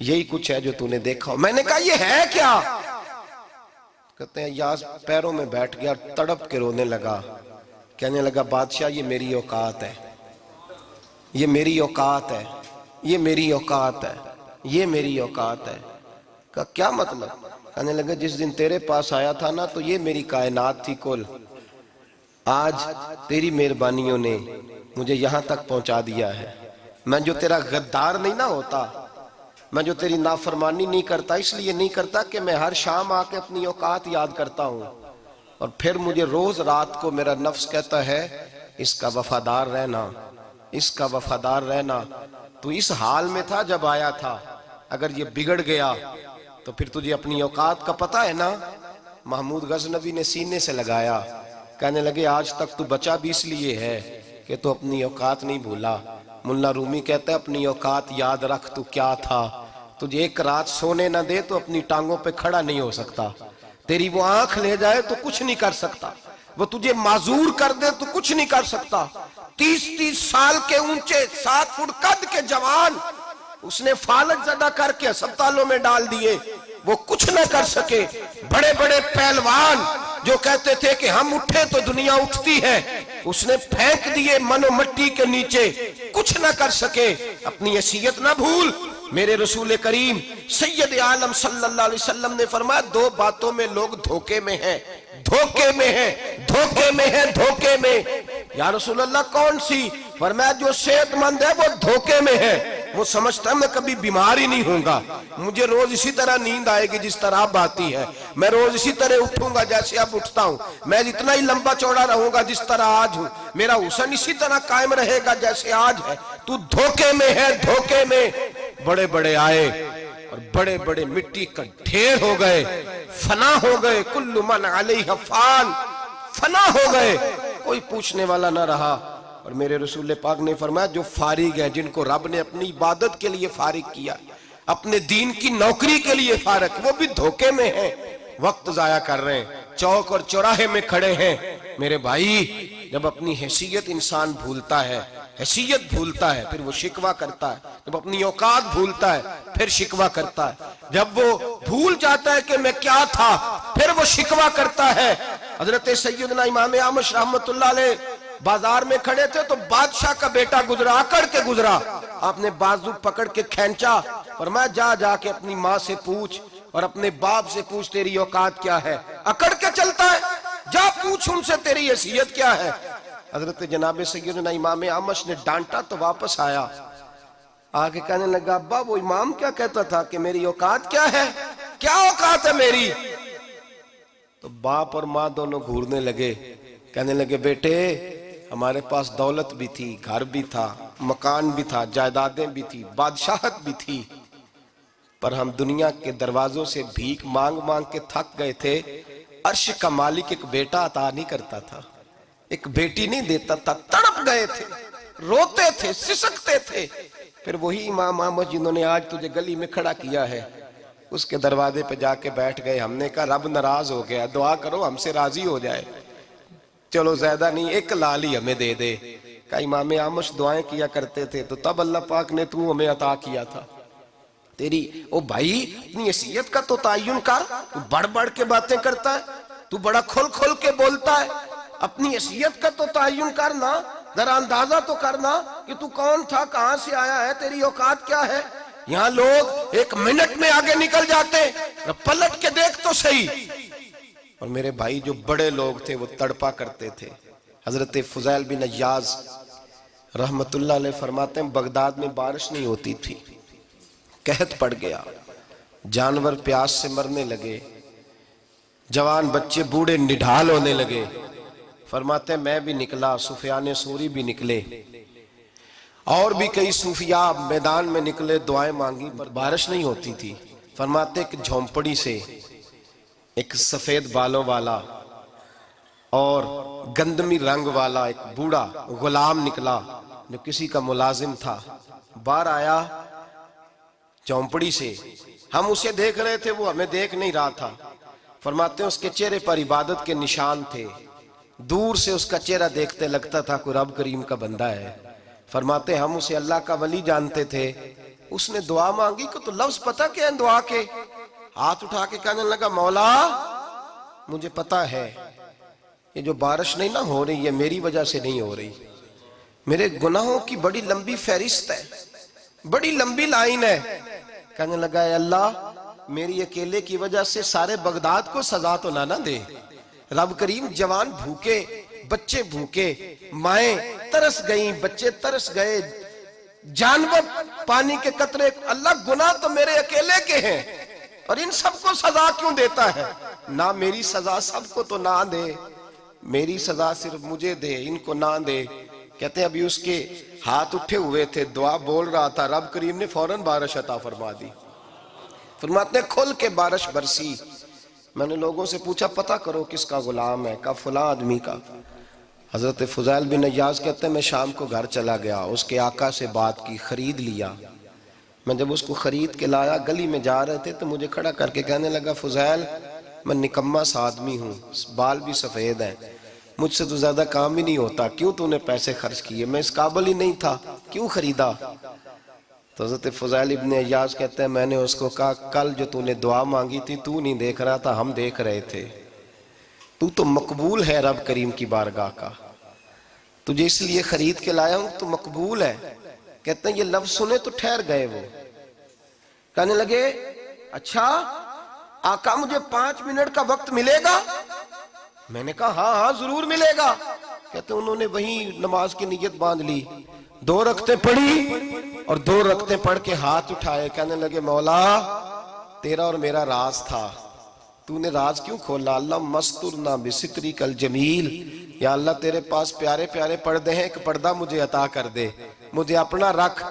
یہی کچھ ہے جو تو نے دیکھا۔ میں نے کہا یہ ہے کیا؟ کہتے ہیں ایاز پیروں میں بیٹھ گیا، تڑپ کے رونے لگا، کہنے لگا بادشاہ یہ میری اوقات ہے، یہ میری اوقات ہے، یہ میری اوقات ہے، یہ میری اوقات ہے۔ کہا کیا مطلب؟ کہنے لگا جس دن تیرے پاس آیا تھا نا تو یہ میری کائنات تھی کل، آج تیری مہربانیوں نے مجھے یہاں تک پہنچا دیا ہے۔ میں جو تیرا غدار نہیں نہ ہوتا، میں جو تیری نافرمانی نہیں کرتا، اس لیے نہیں کرتا کہ میں ہر شام آ کے اپنی اوقات یاد کرتا ہوں، اور پھر مجھے روز رات کو میرا نفس کہتا ہے اس کا وفادار رہنا، اس کا وفادار رہنا۔ تو اس حال میں تھا جب آیا تھا، اگر یہ بگڑ گیا تو پھر تجھے اپنی اوقات کا پتہ ہے نا۔ محمود غزنوی نے سینے سے لگایا، کہنے لگے آج تک تو بچا بھی اس لیے ہے کہ تو اپنی اوقات نہیں بھولا۔ ملا رومی کہتا ہے اپنی اوقات یاد رکھ، تو کیا تھا؟ تجھے ایک رات سونے نہ دے تو اپنی ٹانگوں پہ کھڑا نہیں ہو سکتا، تیری وہ آنکھ لے جائے تو کچھ نہیں کر سکتا، وہ تجھے معذور کر دے تو کچھ نہیں کر سکتا۔ 30 سال کے اونچے 7 فٹ قد کے جوان اس نے فالج زدہ کر کے ہسپتالوں میں ڈال دیے، وہ کچھ نہ کر سکے۔ بڑے بڑے پہلوان جو کہتے تھے کہ ہم اٹھے تو دنیا اٹھتی ہے، اس نے پھینک دیے من و مٹی کے نیچے، کچھ نہ کر سکے۔ اپنی حیثیت نہ بھول۔ میرے رسول کریم سید عالم صلی اللہ علیہ وسلم نے فرمایا 2 باتوں میں لوگ دھوکے میں ہیں، دھوکے میں ہیں، دھوکے میں ہیں، دھوکے میں۔ یا رسول اللہ کون سی؟ فرمایا جو صحت مند ہے وہ دھوکے میں ہے، وہ سمجھتا ہے میں کبھی بیمار ہی نہیں ہوں گا، مجھے روز اسی طرح نیند آئے گی جس طرح اب آتی ہے، میں روز اسی طرح اٹھوں گا جیسے اب اٹھتا ہوں، میں اتنا ہی لمبا چوڑا رہوں گا جس طرح آج ہوں، میرا حسن اسی طرح قائم رہے گا جیسے آج ہے۔ تو دھوکے میں ہے، دھوکے میں۔ بڑے بڑے آئے اور بڑے بڑے مٹی کا ڈھیر ہو گئے، فنا ہو گئے، کل من علیہ فان، فنا ہو گئے، کوئی پوچھنے والا نہ رہا۔ اور میرے رسول پاک نے فرمایا جو فارغ ہیں، جن کو رب نے اپنی عبادت کے لیے فارغ کیا، اپنے دین کی نوکری کے لیے فارغ، وہ بھی دھوکے میں ہیں، وقت ضائع کر رہے ہیں، چوک اور چوراہے میں کھڑے ہیں۔ میرے بھائی جب اپنی حیثیت انسان بھولتا ہے، حیثیت بھولتا ہے، پھر وہ شکوہ کرتا ہے، جب اپنی اوقات بھولتا ہے پھر شکوہ کرتا ہے، جب وہ بھول جاتا ہے کہ میں کیا تھا پھر وہ شکوہ کرتا ہے۔ حضرت سیدنا امام اعمش رحمت اللہ علیہ بازار میں کھڑے تھے تو بادشاہ کا بیٹا گزرا، اکڑ کے گزرا، آپ نے بازو پکڑ کے کھینچا، فرمایا جا کے اپنی ماں سے پوچھ اور اپنے باپ سے پوچھ تیری اوقات کیا ہے۔ اکڑ کے چلتا ہے، جا پوچھ ان سے تیری حیثیت کیا ہے۔ حضرت جناب سیدنا امام اعمش نے ڈانٹا تو واپس آیا، آگے کہنے لگا ابا وہ امام کیا کہتا تھا کہ میری اوقات کیا ہے، کیا اوقات ہے میری؟ تو باپ اور ماں دونوں گھورنے لگے، کہنے لگے بیٹے ہمارے پاس دولت بھی تھی، گھر بھی تھا، مکان بھی تھا، جائیدادیں بھی تھی، بادشاہت بھی تھی، پر ہم دنیا کے دروازوں سے بھیک مانگ مانگ کے تھک گئے تھے۔ عرش کا مالک ایک بیٹا عطا نہیں کرتا تھا، ایک بیٹی نہیں دیتا تھا، تڑپ گئے تھے، روتے تھے، سسکتے تھے۔ پھر وہی امام احمد جنہوں نے آج تجھے گلی میں کھڑا کیا ہے، اس کے دروازے پہ جا کے بیٹھ گئے۔ ہم نے کہا رب ناراض ہو گیا، دعا کرو ہم سے راضی ہو جائے، چلو زیادہ نہیں ایک لال ہی ہمیں دے دے۔ کہا امام احمد دعائیں کیا کرتے تھے تو تب اللہ پاک نے تو ہمیں عطا کیا تھا۔ تیری او بھائی اپنی حیثیت کا تو تعین کر، تو بڑھ بڑھ کے باتیں کرتا ہے، تو بڑا کھل کھل کے بولتا ہے، اپنی حیثیت کا تو تعین کرنا، ذرا اندازہ تو کرنا کہ تو کون تھا، کہاں سے آیا ہے، تیری اوقات کیا ہے۔ یہاں لوگ ایک منٹ میں آگے نکل جاتے، پلٹ کے دیکھ تو صحیح۔ اور میرے بھائی جو بڑے لوگ تھے وہ تڑپا کرتے تھے۔ حضرت فضیل بن عیاض رحمت اللہ علیہ فرماتے ہیں بغداد میں بارش نہیں ہوتی تھی، قحط پڑ گیا، جانور پیاس سے مرنے لگے، جوان بچے بوڑھے نڈھال ہونے لگے۔ فرماتے ہیں میں بھی نکلا، سفیان ثوری بھی نکلے، اور بھی کئی صوفیاء میدان میں نکلے، دعائیں مانگی، پر بارش نہیں ہوتی تھی۔ فرماتے ہیں ایک جھونپڑی سے ایک سفید بالوں والا اور گندمی رنگ والا ایک بوڑھا غلام نکلا جو کسی کا ملازم تھا، باہر آیا جھونپڑی سے، ہم اسے دیکھ رہے تھے، وہ ہمیں دیکھ نہیں رہا تھا۔ فرماتے ہیں اس کے چہرے پر عبادت کے نشان تھے، دور سے اس کا چہرہ دیکھتے لگتا تھا کوئی رب کریم کا بندہ ہے۔ فرماتے ہیں ہم اسے اللہ کا ولی جانتے تھے۔ اس نے دعا مانگی کہ تو لفظ پتہ کیا ہے دعا کے؟ ہاتھ اٹھا کے کہنے لگا مولا مجھے پتہ ہے یہ جو بارش نہیں نہ ہو رہی ہے میری وجہ سے نہیں ہو رہی، میرے گناہوں کی بڑی لمبی فہرست ہے، بڑی لمبی لائن ہے۔ کہنے لگا اے اللہ میری اکیلے کی وجہ سے سارے بغداد کو سزا تو نہ دے۔ رب کریم جوان بھوکے، بچے بھوکے، مائیں ترس گئیں، بچے ترس گئے، جانور پانی کے قطرے، اللہ گناہ تو میرے اکیلے کے ہیں اور ان سب کو سزا کیوں دیتا ہے؟ نہ میری سزا سب کو تو نہ دے، میری سزا صرف مجھے دے، ان کو نہ دے۔ کہتے ہیں ابھی اس کے ہاتھ اٹھے ہوئے تھے، دعا بول رہا تھا، رب کریم نے فوراً بارش عطا فرما دی۔ فرماتے ہیں کھل کے بارش برسی۔ میں نے لوگوں سے پوچھا پتہ کرو کس کا غلام ہے، کہا فلاں آدمی کا۔ حضرت فضیل بن عیاض کہتے ہیں میں شام کو گھر چلا گیا، اس کے آقا سے بات کی، خرید لیا۔ میں جب اس کو خرید کے لایا، گلی میں جا رہے تھے تو مجھے کھڑا کر کے کہنے لگا فضیل میں نکما سا آدمی ہوں، بال بھی سفید ہیں، مجھ سے تو زیادہ کام ہی نہیں ہوتا، کیوں تو نے پیسے خرچ کیے؟ میں اس قابل ہی نہیں تھا، کیوں خریدا؟ تو حضرت فضیل ابن عیاض کہتے ہیں میں نے اس کو کہا کل جو تو نے دعا مانگی تھی تو نہیں دیکھ رہا تھا، ہم دیکھ رہے تھے، تو مقبول ہے رب کریم کی بارگاہ کا، تجھے اس لیے خرید کے لایا ہوں، تو مقبول ہے۔ کہتے ہیں یہ لفظ سنے تو ٹھہر گئے، وہ کہنے لگے اچھا آقا مجھے 5 منٹ کا وقت ملے گا؟ میں نے کہا ہاں ہاں ضرور ملے گا۔ کہتے ہیں انہوں نے وہیں نماز کی نیت باندھ لی، 2 رکعتیں پڑھی اور 2 رکعتیں پڑھ کے ہاتھ اٹھائے، کہنے لگے مولا تیرا اور میرا راز تھا، تو نے راز کیوں کھولا؟ اللہ مسترنا بستری کل جمیل، یا اللہ تیرے پاس پیارے پیارے پردے ہیں، ایک پردہ مجھے عطا کر دے، مجھے اپنا رکھ،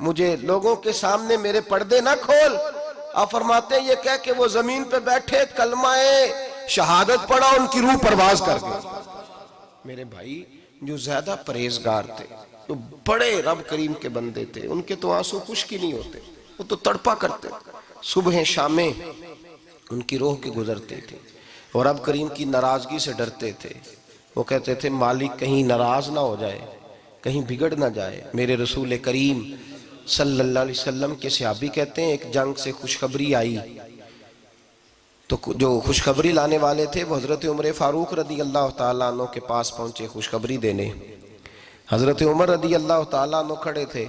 مجھے لوگوں کے سامنے میرے پردے نہ کھول۔ آپ فرماتے ہیں یہ کہہ کہ وہ زمین پہ بیٹھے کلمہ شہادت پڑھا، ان کی روح پرواز کر گئی۔ میرے بھائی جو زیادہ پرہیزگار تھے، جو بڑے رب کریم کے بندے تھے، ان کے تو آنسو خشک ہی نہیں ہوتے، وہ تو تڑپا کرتے، صبح شامیں ان کی روح کے گزرتے تھے اور رب کریم کی ناراضگی سے ڈرتے تھے۔ وہ کہتے تھے مالک کہیں ناراض نہ ہو جائے، کہیں بگڑ نہ جائے۔ میرے رسول کریم صلی اللہ علیہ وسلم کے صحابی کہتے ہیں ایک جنگ سے خوشخبری آئی تو جو خوشخبری لانے والے تھے وہ حضرت عمر فاروق رضی اللہ تعالیٰ عنہ کے پاس پہنچے خوشخبری دینے۔ حضرت عمر رضی اللہ تعالیٰ عنہ کھڑے تھے،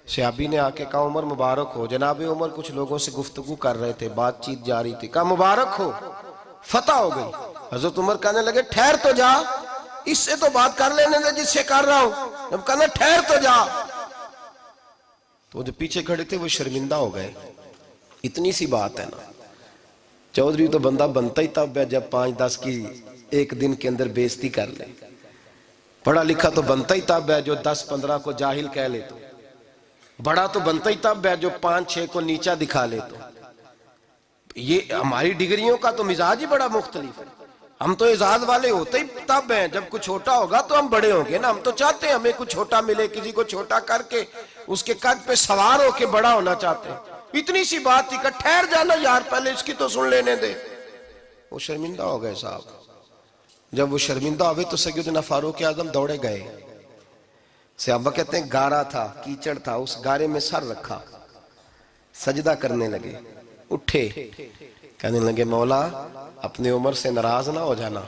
صحابی نے آ کے کہا عمر مبارک ہو۔ جناب عمر کچھ لوگوں سے گفتگو کر رہے تھے، بات چیت جاری تھی، کہا مبارک ہو، فتح ہو گئی۔ حضرت عمر کہنے لگے ٹھہر تو جا، اس سے تو بات کر لینے دے جس سے کر رہا ہوں، جب کہنا ٹھہر تو جا۔ تو جو پیچھے کھڑے تھے وہ شرمندہ ہو گئے، اتنی سی بات ہے نا، چودھری تو بندہ بنتا ہی تب ہے جب 5-10 کی ایک دن کے اندر بے عزتی کر لے، پڑھا لکھا تو بنتا ہی تب ہے جو 10-15 کو جاہل کہہ لے، تو بڑا تو بنتا ہی تب ہے جو 5-6 کو نیچا دکھا لے۔ تو یہ ہماری ڈگریوں کا تو مزاج ہی بڑا مختلف ہے، ہم تو اعزاز والے ہوتے ہی تب ہیں جب کچھ چھوٹا ہوگا تو ہم بڑے ہوں گے نا، ہم تو چاہتے ہیں ہمیں کچھ چھوٹا ملے، کسی کو چھوٹا کر کے اس کے قد پہ سوار ہو کے بڑا ہونا چاہتے ہیں۔ اتنی سی بات تھی کہ ٹھہر جانا یار پہلے اس کی تو سن لینے دے۔ وہ شرمندہ ہو گئے صاحب، جب وہ شرمندہ ہوئے تو سیدنا فاروق اعظم دوڑے گئے، صحابہ کہتے ہیں گارا تھا، کیچڑ تھا، اس گارے میں سر رکھا، سجدہ کرنے لگے، اٹھے، کہنے لگے مولا اپنے عمر سے ناراض نہ ہو جانا،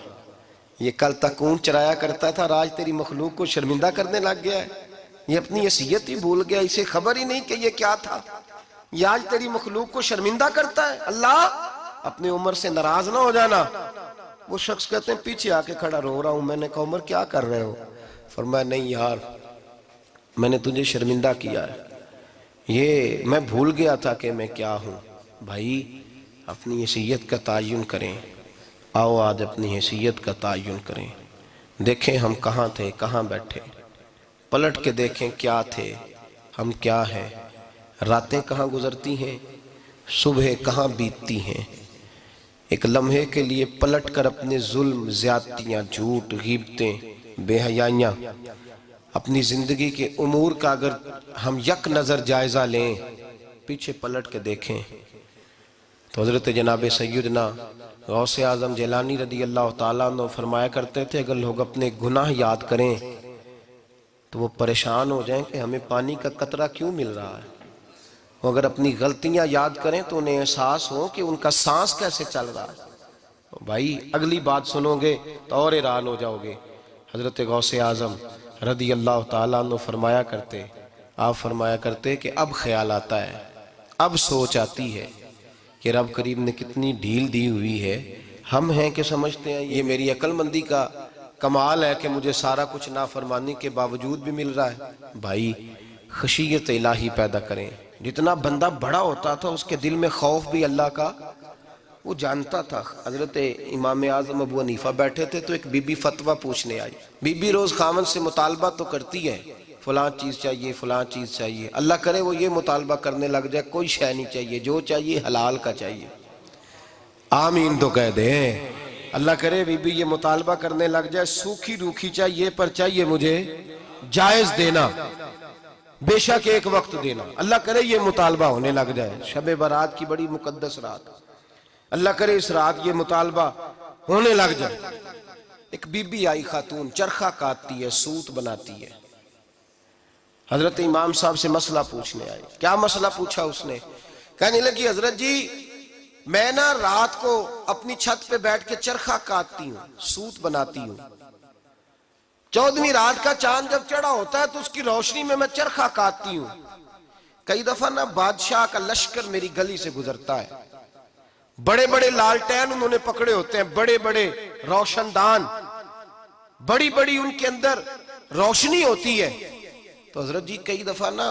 یہ کل تک اونٹ چرایا کرتا تھا، آج تیری مخلوق کو شرمندہ کرنے لگ گیا ہے، یہ اپنی حیثیت ہی بھول گیا، اسے خبر ہی نہیں کہ یہ کیا تھا، یہ آج تیری مخلوق کو شرمندہ کرتا ہے؟ اللہ اپنی عمر سے ناراض نہ ہو جانا۔ وہ شخص کہتے ہیں پیچھے آ کے کھڑا رو رہا ہوں۔ میں نے کہا عمر کیا کر رہے ہو؟ فرمایا نہیں یار، میں نے تجھے شرمندہ کیا ہے، یہ میں بھول گیا تھا کہ میں کیا ہوں۔ بھائی اپنی حیثیت کا تعین کریں، آؤ آج اپنی حیثیت کا تعین کریں، دیکھیں ہم کہاں تھے، کہاں بیٹھے، پلٹ کے دیکھیں کیا تھے، ہم کیا ہیں، راتیں کہاں گزرتی ہیں، صبح کہاں بیتتی ہیں۔ ایک لمحے کے لیے پلٹ کر اپنے ظلم، زیادتیاں، جھوٹ، غیبتیں، بے حیائیاں، اپنی زندگی کے امور کا اگر ہم یک نظر جائزہ لیں، پیچھے پلٹ کے دیکھیں تو حضرت جناب سیدنا غوث اعظم جیلانی رضی اللہ تعالیٰ عنہ فرمایا کرتے تھے اگر لوگ اپنے گناہ یاد کریں تو وہ پریشان ہو جائیں کہ ہمیں پانی کا قطرہ کیوں مل رہا ہے، وہ اگر اپنی غلطیاں یاد کریں تو انہیں احساس ہو کہ ان کا سانس کیسے چل رہا ہے۔ بھائی اگلی بات سنو گے تو اور حیران ہو جاؤ گے۔ حضرت غوث اعظم رضی اللہ تعالیٰ عنہ آپ فرمایا کرتے کہ اب خیال آتا ہے، اب سوچ آتی ہے کہ رب کریم نے کتنی ڈھیل دی ہوئی ہے۔ ہم ہیں کہ سمجھتے ہیں یہ میری عقل مندی کا کمال ہے کہ مجھے سارا کچھ نافرمانی کے باوجود بھی مل رہا ہے۔ بھائی خشیت الہی پیدا کریں۔ جتنا بندہ بڑا ہوتا تھا اس کے دل میں خوف بھی اللہ کا وہ جانتا تھا۔ حضرت امام اعظم ابو حنیفہ بیٹھے تھے تو ایک بی بی فتویٰ پوچھنے آئی۔ بی بی روز خاوند سے مطالبہ تو کرتی ہے، فلاں چیز چاہیے، فلاں چیز چاہیے، اللہ کرے وہ یہ مطالبہ کرنے لگ جائے کوئی شے نہیں چاہیے، جو چاہیے حلال کا چاہیے۔ آمین تو کہہ دیں۔ اللہ کرے بی بی یہ مطالبہ کرنے لگ جائے سوکھی روکھی چاہیے پر چاہیے مجھے جائز دینا، بے شک ایک وقت دینا۔ اللہ کرے یہ مطالبہ ہونے لگ جائے، شب برات کی بڑی مقدس رات، اللہ کرے اس رات یہ مطالبہ ہونے لگ جائے۔ ایک بی بی آئی خاتون، چرخہ کاٹتی ہے، سوت بناتی ہے، حضرت امام صاحب سے مسئلہ پوچھنے آئی۔ کیا مسئلہ پوچھا اس نے؟ کہنے لگی حضرت جی میں نا رات کو اپنی چھت پہ بیٹھ کے چرخہ کاٹتی ہوں، سوت بناتی ہوں، 14ویں رات کا چاند جب چڑھا ہوتا ہے تو اس کی روشنی میں چرخہ کاٹتی ہوں۔ کئی دفعہ نا بادشاہ کا لشکر میری گلی سے گزرتا ہے، بڑے بڑے لالٹین انہوں نے پکڑے ہوتے ہیں، بڑے بڑے روشن دان، بڑی بڑی ان کے اندر روشنی ہوتی ہے۔ تو حضرت جی کئی دفعہ نا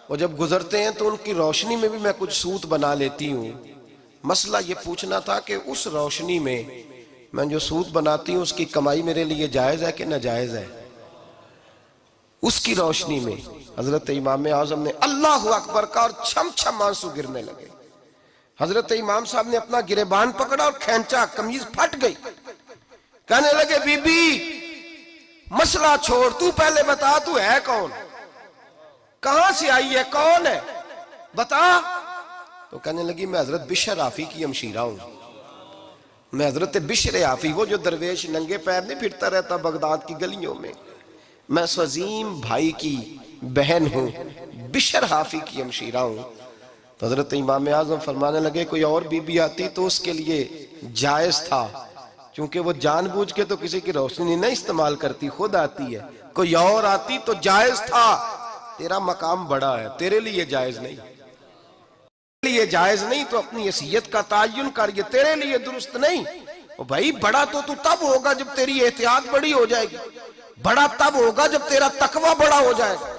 وہ جب گزرتے ہیں تو ان کی روشنی میں بھی میں کچھ سوت بنا لیتی ہوں۔ مسئلہ یہ پوچھنا تھا کہ اس روشنی میں میں جو سوت بناتی ہوں اس کی کمائی میرے لیے جائز ہے کہ ناجائز ہے؟ اس کی روشنی میں حضرت امام اعظم نے اللہ اکبر کا اور چھم چھم آنسو گرنے لگے۔ حضرت امام صاحب نے اپنا گریبان پکڑا اور کھینچا، قمیض پھٹ گئی۔ کہنے لگے بی بی مسئلہ چھوڑ، تو پہلے بتا تو ہے کون، کہاں سے آئی ہے، کون ہے، بتا۔ تو کہنے لگی میں حضرت بشر حافی کی ہمشیرہ ہوں، میں حضرت بشر حافی، وہ جو درویش ننگے پیر نہیں پھرتا رہتا بغداد کی گلیوں میں، میں اس عظیم بھائی کی بہن ہوں، بشر حافی کی ہمشیرہ ہوں۔ تو حضرت امام اعظم فرمانے لگے کوئی اور بی بی آتی تو اس کے لیے جائز تھا، چونکہ وہ جان بوجھ کے تو کسی کی روشنی نہیں استعمال کرتی، خود آتی ہے، کوئی اور آتی تو جائز تھا، تیرا مقام بڑا ہے، تیرے لیے جائز نہیں، تیرے لیے جائز نہیں، تو اپنی حیثیت کا تعین کر، یہ تیرے لیے درست نہیں۔ بھائی بڑا تو تب ہوگا جب تیری احتیاط بڑی ہو جائے گی، بڑا تب ہوگا جب تیرا تقوی بڑا ہو جائے گا،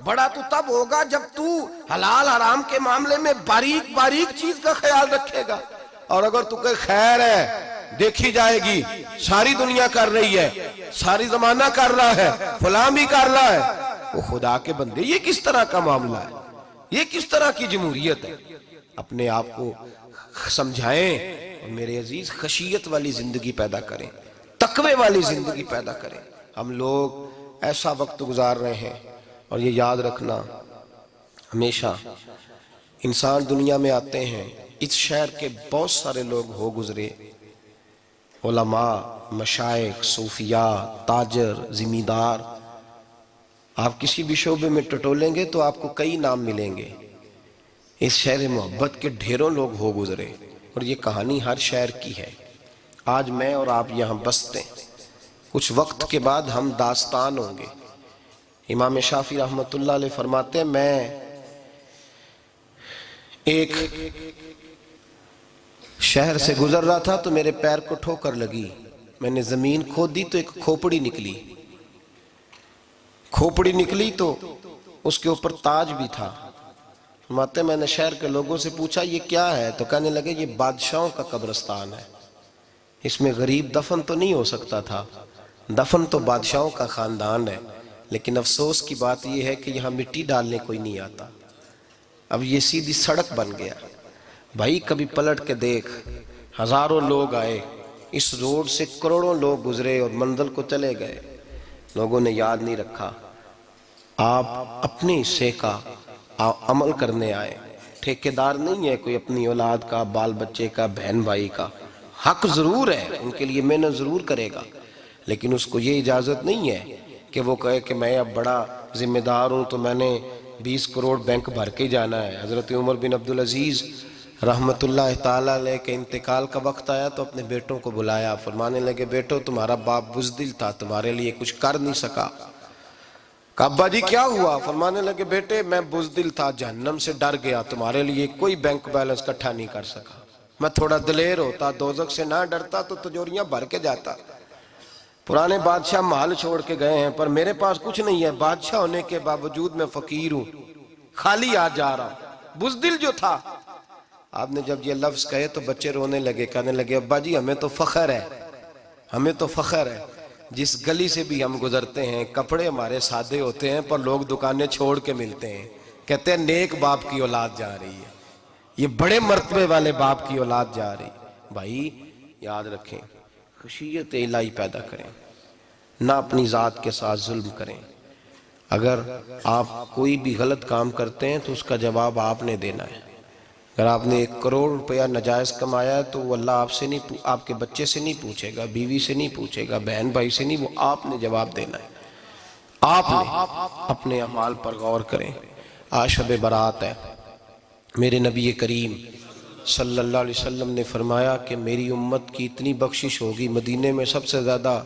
بڑا تو تب ہوگا جب تو حلال حرام کے معاملے میں باریک باریک چیز کا خیال رکھے گا۔ اور اگر تو کہ خیر ہے دیکھی جائے گی، ساری دنیا کر رہی ہے، ساری زمانہ کر رہا ہے، فلاں بھی کر رہا ہے، وہ خدا کے بندے یہ کس طرح کا معاملہ ہے، یہ کس طرح کی جمہوریت ہے؟ اپنے آپ کو سمجھائیں اور میرے عزیز خشیت والی زندگی پیدا کریں، تقوی والی زندگی پیدا کریں۔ ہم لوگ ایسا وقت گزار رہے ہیں، اور یہ یاد رکھنا ہمیشہ انسان دنیا میں آتے ہیں، اس شہر کے بہت سارے لوگ ہو گزرے، علماء، مشائخ، صوفیاء، تاجر، زمیندار، آپ کسی بھی شعبے میں ٹٹولیں گے تو آپ کو کئی نام ملیں گے۔ اس شہر محبت کے ڈھیروں لوگ ہو گزرے، اور یہ کہانی ہر شہر کی ہے۔ آج میں اور آپ یہاں بستے ہیں، کچھ وقت کے بعد ہم داستان ہوں گے۔ امام شافعی رحمۃ اللہ علیہ فرماتے ہیں میں ایک شہر سے گزر رہا تھا تو میرے پیر کو ٹھوکر لگی، میں نے زمین کھودی تو ایک کھوپڑی نکلی، کھوپڑی نکلی تو اس کے اوپر تاج بھی تھا۔ فرماتے میں نے شہر کے لوگوں سے پوچھا یہ کیا ہے؟ تو کہنے لگے یہ بادشاہوں کا قبرستان ہے، اس میں غریب دفن تو نہیں ہو سکتا تھا، دفن تو بادشاہوں کا خاندان ہے، لیکن افسوس کی بات یہ ہے کہ یہاں مٹی ڈالنے کوئی نہیں آتا، اب یہ سیدھی سڑک بن گیا۔ بھائی کبھی پلٹ کے دیکھ، ہزاروں لوگ آئے، اس روڈ سے کروڑوں لوگ گزرے اور منزل کو چلے گئے، لوگوں نے یاد نہیں رکھا۔ آپ اپنے حصے کا عمل کرنے آئے، ٹھیکیدار نہیں ہے کوئی اپنی اولاد کا، بال بچے کا، بہن بھائی کا۔ حق ضرور ہے، ان کے لیے محنت ضرور کرے گا، لیکن اس کو یہ اجازت نہیں ہے کہ وہ کہے کہ میں اب بڑا ذمہ دار ہوں تو میں نے 20 کروڑ بینک بھر کے جانا ہے۔ حضرت عمر بن عبدالعزیز رحمت اللہ تعالیٰ علیہ کے انتقال کا وقت آیا تو اپنے بیٹوں کو بلایا، فرمانے لگے بیٹو تمہارا باپ بزدل تھا، تمہارے لیے کچھ کر نہیں سکا۔ کہا ابا جی کیا ہوا؟ فرمانے لگے بیٹے میں بزدل تھا، جہنم سے ڈر گیا، تمہارے لیے کوئی بینک بیلنس اکٹھا نہیں کر سکا، میں تھوڑا دلیر ہوتا، دوزخ سے نہ ڈرتا تو تجوریاں بھر کے جاتا۔ پرانے بادشاہ محل چھوڑ کے گئے ہیں پر میرے پاس کچھ نہیں ہے، بادشاہ ہونے کے باوجود میں فقیر ہوں، خالی آ جا رہا ہوں، بزدل جو تھا۔ آپ نے جب یہ لفظ کہے تو بچے رونے لگے، کہنے لگے ابا جی ہمیں تو فخر ہے، ہمیں تو فخر ہے، جس گلی سے بھی ہم گزرتے ہیں کپڑے ہمارے سادے ہوتے ہیں پر لوگ دکانیں چھوڑ کے ملتے ہیں، کہتے ہیں نیک باپ کی اولاد جا رہی ہے، یہ بڑے مرتبے والے باپ کی اولاد جا رہی ہے۔ بھائی یاد رکھیں، خشیت الہی پیدا کریں، نہ اپنی ذات کے ساتھ ظلم کریں۔ اگر آپ کوئی بھی غلط کام کرتے ہیں تو اس کا جواب آپ نے دینا ہے۔ اگر آپ نے 1 کروڑ روپیہ ناجائز کمایا ہے تو وہ اللہ آپ سے نہیں، آپ کے بچے سے نہیں پوچھے گا، بیوی سے نہیں پوچھے گا، بہن بھائی سے نہیں، وہ آپ نے جواب دینا ہے۔ آپ نے اپنے اعمال پر غور کریں۔ آج شب برات ہے، میرے نبی کریم صلی اللہ علیہ وسلم نے فرمایا کہ میری امت کی اتنی بخشش ہوگی، مدینے میں سب سے زیادہ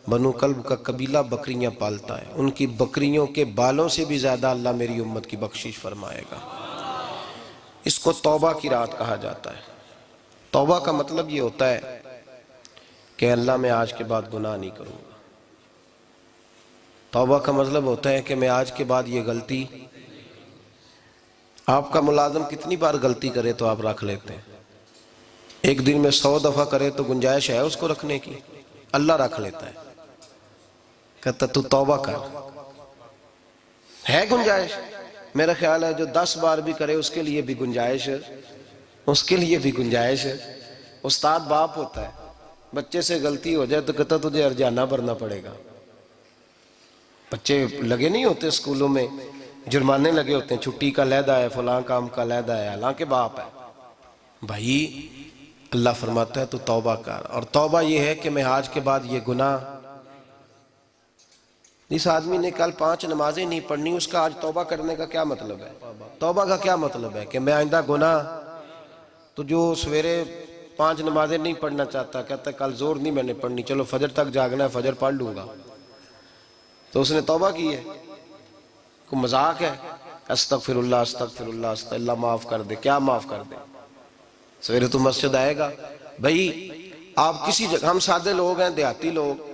بنو کلب کا قبیلہ بکریاں پالتا ہے، ان کی بکریوں کے بالوں سے بھی زیادہ اللہ میری امت کی بخشش فرمائے گا۔ اس کو توبہ کی رات کہا جاتا ہے۔ توبہ کا مطلب یہ ہوتا ہے کہ اللہ میں آج کے بعد گناہ نہیں کروں گا۔ توبہ کا مطلب ہوتا ہے کہ میں آج کے بعد یہ غلطی، آپ کا ملازم کتنی بار غلطی کرے تو آپ رکھ لیتے ہیں؟ ایک دن میں 100 دفعہ کرے تو گنجائش ہے اس کو رکھنے کی؟ اللہ رکھ لیتا ہے، کہتا تو توبہ کر، ہے گنجائش؟ میرا خیال ہے جو 10 بار بھی کرے اس کے لیے بھی گنجائش ہے، اس کے لیے بھی گنجائش ہے۔ استاد باپ ہوتا ہے، بچے سے غلطی ہو جائے تو کہتا تجھے ارجانہ بھرنا پڑے گا۔ بچے لگے نہیں ہوتے اسکولوں میں، جرمانے لگے ہوتے ہیں، چھٹی کا علیحدہ ہے، فلاں کام کا علیحدہ ہے، حالانکہ باپ ہے۔ بھائی اللہ فرماتا ہے تو توبہ کر، اور توبہ یہ ہے کہ میں آج کے بعد یہ گناہ، اس آدمی نے کل 5 نمازیں نہیں پڑھنی، اس کا آج توبہ کرنے کا کیا مطلب ہے؟ توبہ کا کیا مطلب ہے کہ میں آئندہ گناہ، تو جو سویرے 5 نمازیں نہیں پڑھنا چاہتا، کہتا ہے کل زور نہیں میں نے پڑھنی، چلو فجر تک جاگنا ہے، فجر پڑھ لوں گا، تو اس نے توبہ کی ہے؟ کوئی مذاق ہے؟ استغفر اللہ استغفر اللہ استغفر اللہ، معاف کر دے، کیا معاف کر دے؟ سویرے تو مسجد آئے گا۔ بھائی آپ کسی جگہ، ہم سادے لوگ ہیں، دیہاتی لوگ،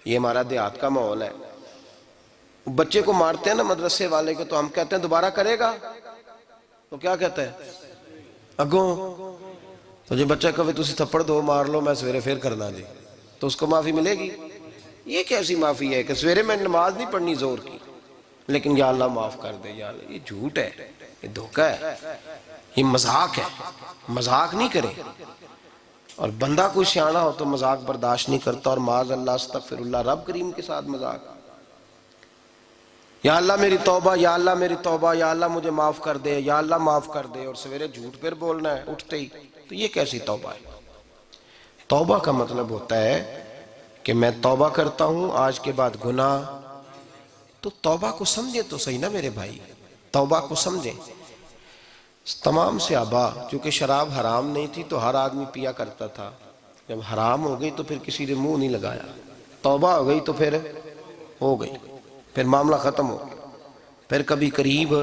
یہ ہمارا دیہات کا ماحول ہے، بچے کو مارتے ہیں نا مدرسے والے کو تو ہم کہتے ہیں دوبارہ کرے گا، تو کیا کہتے ہیں؟ اگوں تو جو بچہ کہے تسی تھپڑ دو مار لو میں سویرے پھر کرنا جی، تو اس کو معافی ملے گی؟ یہ کیسی معافی ہے کہ سویرے میں نماز نہیں پڑھنی زور کی لیکن یا اللہ معاف کر دے؟ یا اللہ، یہ جھوٹ ہے، یہ دھوکہ ہے، یہ مذاق ہے، مذاق نہیں کرے۔ اور بندہ کوئی سیاںا ہو تو مذاق برداشت نہیں کرتا، اور معاذ اللہ استغفر اللہ، رب کریم کے ساتھ مذاق۔ یا اللہ میری توبہ، یا اللہ میری توبہ، یا اللہ مجھے معاف کر دے، یا اللہ معاف کر دے، اور سویرے جھوٹ پھر بولنا ہے اٹھتے ہی، تو یہ کیسی توبہ ہے؟ توبہ کا مطلب ہوتا ہے کہ میں توبہ کرتا ہوں آج کے بعد گناہ، تو توبہ کو سمجھے تو صحیح نا میرے بھائی، توبہ کو سمجھیں۔ تمام صحابہ، چونکہ شراب حرام نہیں تھی تو ہر آدمی پیا کرتا تھا، جب حرام ہو گئی تو پھر کسی نے منہ نہیں لگایا، توبہ ہو گئی تو پھر ہو گئی، پھر معاملہ ختم ہو گیا۔ پھر کبھی قریب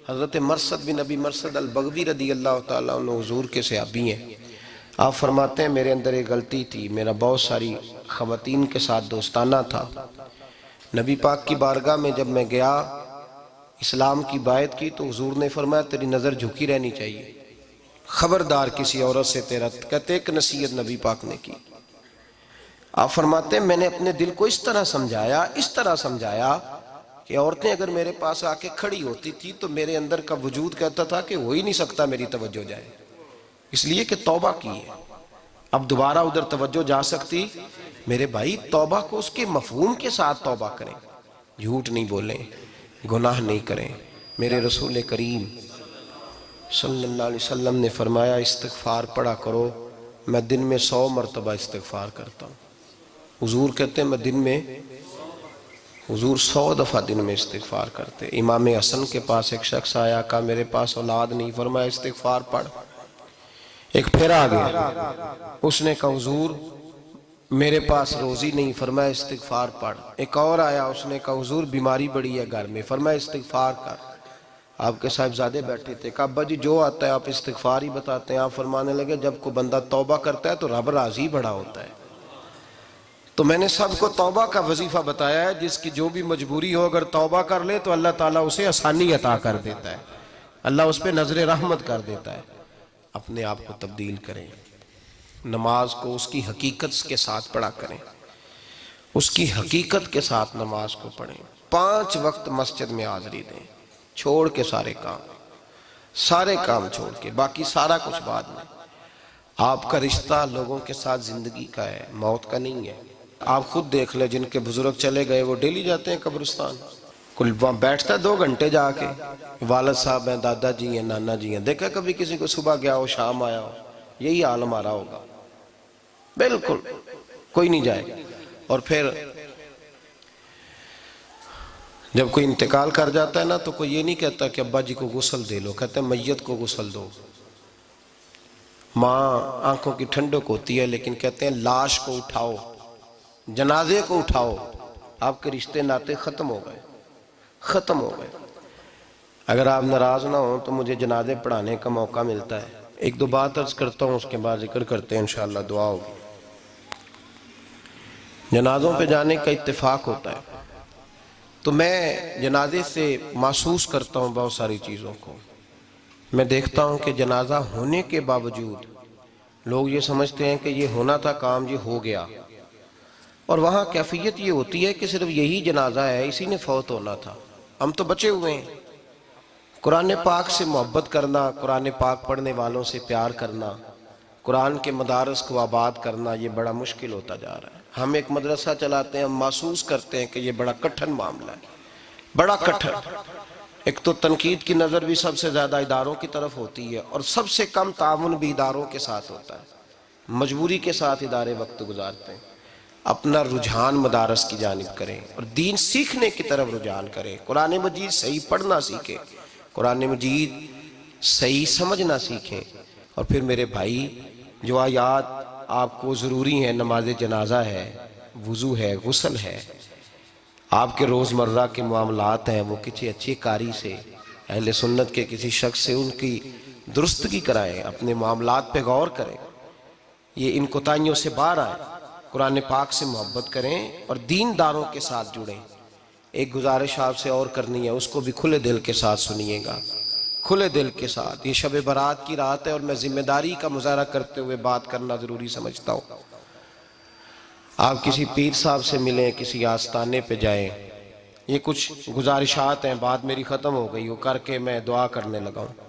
حضرت مرثد بن ابی مرثد البغوی رضی اللہ تعالیٰ عنہ حضور کے صحابی ہیں۔ آپ فرماتے ہیں میرے اندر ایک غلطی تھی، میرا بہت ساری خواتین کے ساتھ دوستانہ تھا۔ نبی پاک کی بارگاہ میں جب میں گیا اسلام کی بائعت کی تو حضور نے فرمایا تیری نظر جھکی رہنی چاہیے، خبردار کسی عورت سے تیرا، کہتے ایک نصیحت نبی پاک نے کی۔ آپ فرماتے ہیں میں نے اپنے دل کو اس طرح سمجھایا کہ عورتیں اگر میرے پاس آ کے کھڑی ہوتی تھی تو میرے اندر کا وجود کہتا تھا کہ ہو ہی نہیں سکتا میری توجہ جائے، اس لیے کہ توبہ کی ہے، اب دوبارہ ادھر توجہ جا سکتی۔ میرے بھائی توبہ کو اس کے مفہوم کے ساتھ توبہ کریں، جھوٹ نہیں بولیں، گناہ نہیں کریں۔ میرے رسول کریم صلی اللہ علیہ وسلم نے فرمایا استغفار پڑھا کرو، میں دن میں 100 مرتبہ استغفار کرتا ہوں۔ حضور کہتے ہیں میں دن میں، حضور 100 دفعہ دن میں استغفار کرتے۔ امام حسن کے پاس ایک شخص آیا، کہا میرے پاس اولاد نہیں، فرمایا استغفار پڑھ۔ ایک پھر آ گیا، اس نے کہا حضور میرے پاس روزی نہیں، فرمایا استغفار پڑھ۔ ایک اور آیا، اس نے کہا حضور بیماری بڑی ہے گھر میں، فرمایا استغفار کر۔ آپ کے صاحبزادے بیٹھے تھے، کہا ابا جی جو آتا ہے آپ استغفار ہی بتاتے ہیں۔ آپ فرمانے لگے جب کوئی بندہ توبہ کرتا ہے تو رب راضی بڑا ہوتا ہے۔ تو میں نے سب کو توبہ کا وظیفہ بتایا ہے، جس کی جو بھی مجبوری ہو اگر توبہ کر لے تو اللہ تعالیٰ اسے آسانی عطا کر دیتا ہے، اللہ اس پہ نظر رحمت کر دیتا ہے۔ اپنے آپ کو تبدیل کریں، نماز کو اس کی حقیقت کے ساتھ پڑھا کریں، اس کی حقیقت کے ساتھ نماز کو پڑھیں۔ 5 وقت مسجد میں حاضری دیں، چھوڑ کے سارے کام چھوڑ کے، باقی سارا کچھ بعد میں۔ آپ کا رشتہ لوگوں کے ساتھ زندگی کا ہے، موت کا نہیں ہے۔ آپ خود دیکھ لیں جن کے بزرگ چلے گئے وہ ڈیلی جاتے ہیں قبرستان، کل وہاں بیٹھتا ہے 2 گھنٹے جا کے، والد صاحب ہیں، دادا جی ہیں، نانا جی ہیں، دیکھا کبھی کسی کو صبح گیا ہو شام آیا ہو؟ یہی حال ہمارا ہوگا، بالکل کوئی نہیں جائے گا۔ اور پھر جب کوئی انتقال کر جاتا ہے نا تو کوئی یہ نہیں کہتا کہ ابا جی کو غسل دے لو، کہتے ہیں میت کو غسل دو۔ ماں آنکھوں کی ٹھنڈک ہوتی ہے لیکن کہتے ہیں لاش کو اٹھاؤ، جنازے کو اٹھاؤ۔ آپ کے رشتے ناتے ختم ہو گئے۔ اگر آپ ناراض نہ ہوں تو مجھے جنازے پڑھانے کا موقع ملتا ہے، 1-2 بات عرض کرتا ہوں، اس کے بعد ذکر کرتے ہیں، انشاءاللہ دعا ہوگی۔ جنازوں پہ جانے کا اتفاق ہوتا ہے تو میں جنازے سے محسوس کرتا ہوں بہت ساری چیزوں کو۔ میں دیکھتا ہوں کہ جنازہ ہونے کے باوجود لوگ یہ سمجھتے ہیں کہ یہ ہونا تھا کام، یہ ہو گیا، اور وہاں کیفیت یہ ہوتی ہے کہ صرف یہی جنازہ ہے، اسی نے فوت ہونا تھا، ہم تو بچے ہوئے ہیں۔ قرآن پاک سے محبت کرنا، قرآن پاک پڑھنے والوں سے پیار کرنا، قرآن کے مدارس کو آباد کرنا، یہ بڑا مشکل ہوتا جا رہا ہے۔ ہم ایک مدرسہ چلاتے ہیں، ہم محسوس کرتے ہیں کہ یہ بڑا کٹھن معاملہ ہے، بڑا کٹھن۔ ایک تو تنقید کی نظر بھی سب سے زیادہ اداروں کی طرف ہوتی ہے، اور سب سے کم تعاون بھی اداروں کے ساتھ ہوتا ہے، مجبوری کے ساتھ ادارے وقت گزارتے ہیں۔ اپنا رجحان مدارس کی جانب کریں اور دین سیکھنے کی طرف رجحان کریں، قرآن مجید صحیح پڑھنا سیکھیں، قرآن مجید صحیح سمجھنا سیکھیں۔ اور پھر میرے بھائی جو آیات آپ کو ضروری ہیں، نماز جنازہ ہے، وضو ہے، غسل ہے، آپ کے روزمرہ کے معاملات ہیں، وہ کسی اچھی قاری سے، اہل سنت کے کسی شخص سے ان کی درستگی کرائیں، اپنے معاملات پہ غور کریں، یہ ان کوتاہیوں سے باہر آئیں، قرآن پاک سے محبت کریں اور دینداروں کے ساتھ جڑیں۔ ایک گزارش آپ سے اور کرنی ہے، اس کو بھی کھلے دل کے ساتھ سنیے گا، کھلے دل کے ساتھ۔ یہ شب برات کی رات ہے اور میں ذمہ داری کا مظاہرہ کرتے ہوئے بات کرنا ضروری سمجھتا ہوں۔ آپ کسی پیر صاحب سے ملیں، کسی آستانے پہ جائیں، یہ کچھ گزارشات ہیں، بات میری ختم ہو گئی وہ کر کے میں دعا کرنے لگا ہوں،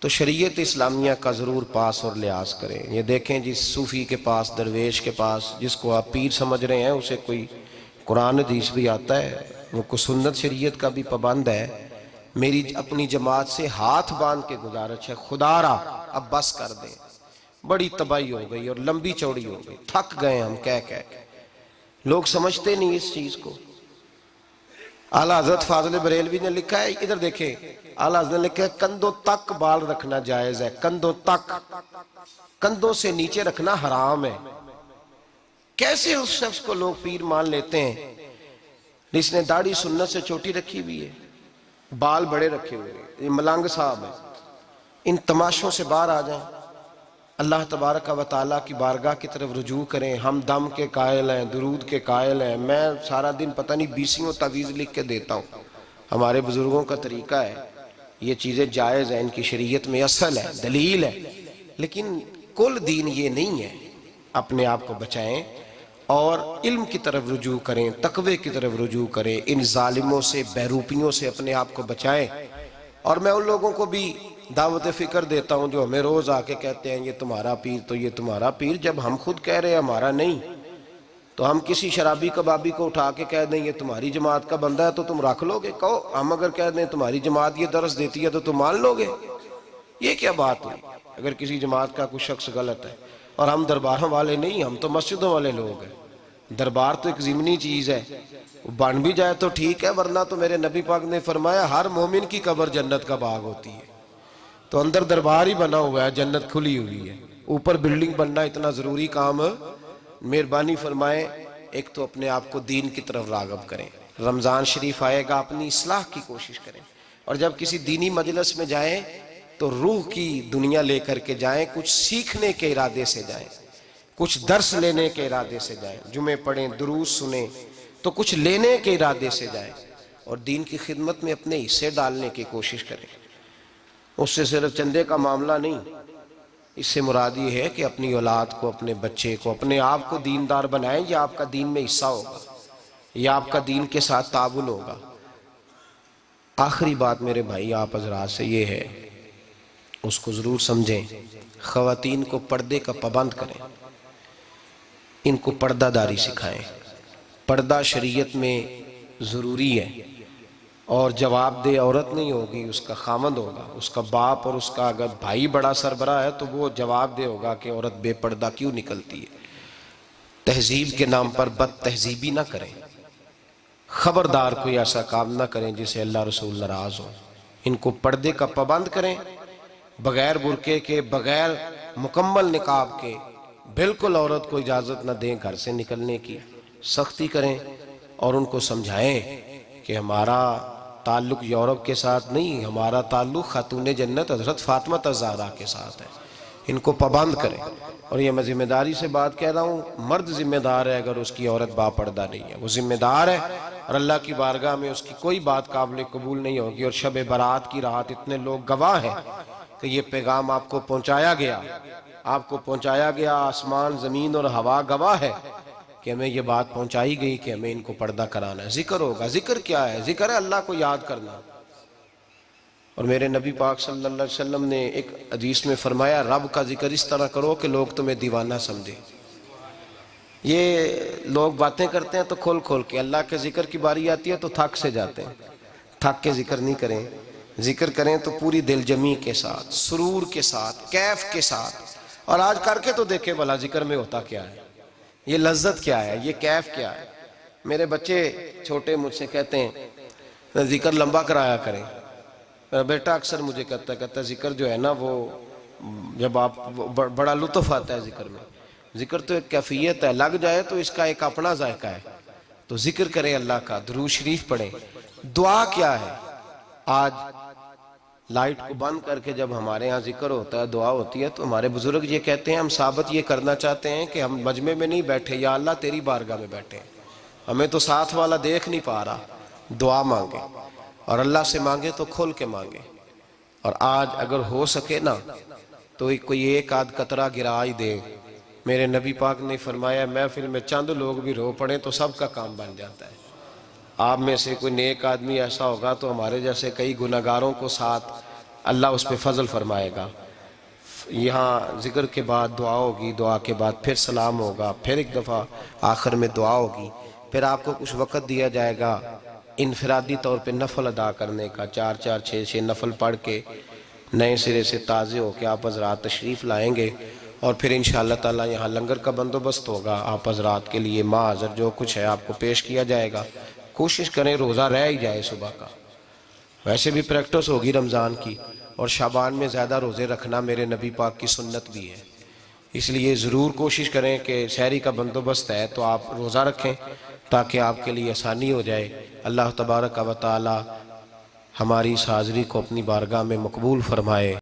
تو شریعت اسلامیہ کا ضرور پاس اور لحاظ کریں۔ یہ دیکھیں جس صوفی کے پاس، درویش کے پاس، جس کو آپ پیر سمجھ رہے ہیں، اسے کوئی قرآن حدیث بھی آتا ہے، وہ کوئی سنت شریعت کا بھی پابند ہے۔ میری اپنی جماعت سے ہاتھ باندھ کے گزارش ہے، خدا را اب بس کر دیں، بڑی تباہی ہو گئی اور لمبی چوڑی ہو گئی، تھک گئے ہم کہہ کے۔ لوگ سمجھتے نہیں اس چیز کو۔ اعلیٰ حضرت فاضل بریلوی نے لکھا ہے، ادھر دیکھیں، اعلیٰ حضرت نے لکھا ہے کندھوں تک بال رکھنا جائز ہے، کندھوں تک، کندھوں سے نیچے رکھنا حرام ہے۔ کیسے اس شخص کو لوگ پیر مان لیتے ہیں جس نے داڑھی سنت سے چھوٹی رکھی ہوئی ہے؟ بال بڑے رکھے ہوئے ہیں، یہ ملنگ صاحب ہیں، ان تماشوں سے باہر آ جائیں، اللہ تبارک و تعالیٰ کی بارگاہ کی طرف رجوع کریں۔ ہم دم کے قائل ہیں، درود کے قائل ہیں، میں سارا دن پتہ نہیں بیسیوں تعویذ لکھ کے دیتا ہوں، ہمارے بزرگوں کا طریقہ ہے، یہ چیزیں جائز ہیں، ان کی شریعت میں اصل ہے، دلیل ہے، لیکن کل دین یہ نہیں ہے۔ اپنے آپ کو بچائیں اور علم کی طرف رجوع کریں، تقوی کی طرف رجوع کریں، ان ظالموں سے، بہروپیوں سے اپنے آپ کو بچائیں۔ اور میں ان لوگوں کو بھی دعوت فکر دیتا ہوں جو ہمیں روز آ کے کہتے ہیں یہ تمہارا پیر تو یہ تمہارا پیر، جب ہم خود کہہ رہے ہیں ہمارا نہیں، تو ہم کسی شرابی کبابی کو اٹھا کے کہہ دیں یہ تمہاری جماعت کا بندہ ہے تو تم رکھ لو گے؟ کہو ہم اگر کہہ دیں تمہاری جماعت یہ درس دیتی ہے تو تم مان لو گے؟ یہ کیا بات ہوئی؟ اگر کسی جماعت کا کوئی شخص غلط ہے، اور ہم درباروں والے نہیں، ہم تو مسجدوں والے لوگ ہیں، دربار تو ایک ضمنی چیز ہے، بن بھی جائے تو ٹھیک ہے، ورنہ تو میرے نبی پاک نے فرمایا ہر مومن کی قبر جنت کا باغ ہوتی ہے، تو اندر دربار ہی بنا ہوا ہے، جنت کھلی ہوئی ہے، اوپر بلڈنگ بننا اتنا ضروری کام مہربانی فرمائیں۔ ایک تو اپنے آپ کو دین کی طرف راغب کریں، رمضان شریف آئے گا اپنی اصلاح کی کوشش کریں، اور جب کسی دینی مجلس میں جائیں تو روح کی دنیا لے کر کے جائیں، کچھ سیکھنے کے ارادے سے جائیں، کچھ درس لینے کے ارادے سے جائیں، جمعے پڑھیں، دروس سنیں، تو کچھ لینے کے ارادے سے جائیں، اور دین کی خدمت میں اپنے حصے ڈالنے کی کوشش کریں۔ اس سے صرف چندے کا معاملہ نہیں، اس سے مراد یہ ہے کہ اپنی اولاد کو، اپنے بچے کو، اپنے آپ کو دیندار بنائیں، یہ آپ کا دین میں حصہ ہوگا، یہ آپ کا دین کے ساتھ تعاون ہوگا۔ آخری بات میرے بھائی آپ حضرات سے یہ ہے، اس کو ضرور سمجھیں، خواتین کو پردے کا پابند کریں، ان کو پردہ داری سکھائیں، پردہ شریعت میں ضروری ہے، اور جواب دہ عورت نہیں ہوگی، اس کا خامند ہوگا، اس کا باپ، اور اس کا اگر بھائی بڑا سربراہ ہے تو وہ جواب دہ ہوگا کہ عورت بے پردہ کیوں نکلتی ہے۔ تہذیب کے نام پر بد تہذیبی نہ کریں، خبردار کوئی ایسا کام نہ کریں جس سے اللہ رسول ناراض ہو، ان کو پردے کا پابند کریں، بغیر برقعے کے، بغیر مکمل نقاب کے، بالکل عورت کو اجازت نہ دیں گھر سے نکلنے کی، سختی کریں، اور ان کو سمجھائیں کہ ہمارا تعلق یورپ کے ساتھ نہیں، ہمارا تعلق خاتون جنت حضرت فاطمہ الزہرا کے ساتھ ہے، ان کو پابند کریں۔ اور یہ میں ذمہ داری سے بات کہہ رہا ہوں، مرد ذمہ دار ہے اگر اس کی عورت باپردہ نہیں ہے، وہ ذمہ دار ہے، اور اللہ کی بارگاہ میں اس کی کوئی بات قابل قبول نہیں ہوگی۔ اور شب برات کی رات اتنے لوگ گواہ ہیں کہ یہ پیغام آپ کو پہنچایا گیا، آپ کو پہنچایا گیا، آسمان زمین اور ہوا گواہ ہے کہ ہمیں یہ بات پہنچائی گئی کہ ہمیں ان کو پردہ کرانا ہے۔ ذکر ہوگا، ذکر کیا ہے؟ ذکر ہے اللہ کو یاد کرنا، اور میرے نبی پاک صلی اللہ علیہ وسلم نے ایک حدیث میں فرمایا رب کا ذکر اس طرح کرو کہ لوگ تمہیں دیوانہ سمجھے۔ یہ لوگ باتیں کرتے ہیں تو کھول کھول کے، اللہ کے ذکر کی باری آتی ہے تو تھک سے جاتے ہیں، تھک کے ذکر نہیں کریں، ذکر کریں تو پوری دل جمی کے ساتھ، سرور کے ساتھ، کیف کے ساتھ، اور آج کر کے تو دیکھیں بھلا ذکر میں ہوتا کیا ہے، یہ لذت کیا ہے، یہ کیف کیا ہے۔ میرے بچے چھوٹے مجھ سے کہتے ہیں ذکر لمبا کرایا کریں، میرا بیٹا اکثر مجھے کہتا ہے ذکر جو ہے نا وہ جب آپ بڑا لطف آتا ہے ذکر میں، ذکر تو ایک کیفیت ہے، لگ جائے تو اس کا ایک اپنا ذائقہ ہے، تو ذکر کریں اللہ کا، درود شریف پڑھیں۔ دعا کیا ہے؟ آج لائٹ کو بند کر کے جب ہمارے ہاں ذکر ہوتا ہے، دعا ہوتی ہے، تو ہمارے بزرگ یہ کہتے ہیں ہم ثابت یہ کرنا چاہتے ہیں کہ ہم مجمع میں نہیں بیٹھے، یا اللہ تیری بارگاہ میں بیٹھے ہیں، ہمیں تو ساتھ والا دیکھ نہیں پا رہا، دعا مانگیں، اور اللہ سے مانگیں تو کھول کے مانگیں۔ اور آج اگر ہو سکے نا تو کوئی ایک آدھ قطرہ گرا ہی دے۔ میرے نبی پاک نے فرمایا محفل میں چند لوگ بھی رو پڑیں تو سب کا کام بن جاتا ہے۔ آپ میں سے کوئی نیک آدمی ایسا ہوگا تو ہمارے جیسے کئی گناہگاروں کو ساتھ اللہ اس پہ فضل فرمائے گا۔ یہاں ذکر کے بعد دعا ہوگی، دعا کے بعد پھر سلام ہوگا، پھر ایک دفعہ آخر میں دعا ہوگی، پھر آپ کو کچھ وقت دیا جائے گا انفرادی طور پہ نفل ادا کرنے کا، 4 6 نفل پڑھ کے نئے سرے سے تازے ہو کے آپ حضرات تشریف لائیں گے، اور پھر انشاءاللہ تعالی یہاں لنگر کا بندوبست ہوگا، آپ حضرات کے لیے ماں حضر جو کچھ ہے آپ کو پیش کیا جائے گا۔ کوشش کریں روزہ رہ ہی جائے صبح کا، ویسے بھی پریکٹس ہوگی رمضان کی، اور شعبان میں زیادہ روزے رکھنا میرے نبی پاک کی سنت بھی ہے، اس لیے ضرور کوشش کریں کہ سحری کا بندوبست ہے تو آپ روزہ رکھیں تاکہ آپ کے لیے آسانی ہو جائے۔ اللہ تبارک و تعالی ہماری اس حاضری کو اپنی بارگاہ میں مقبول فرمائے۔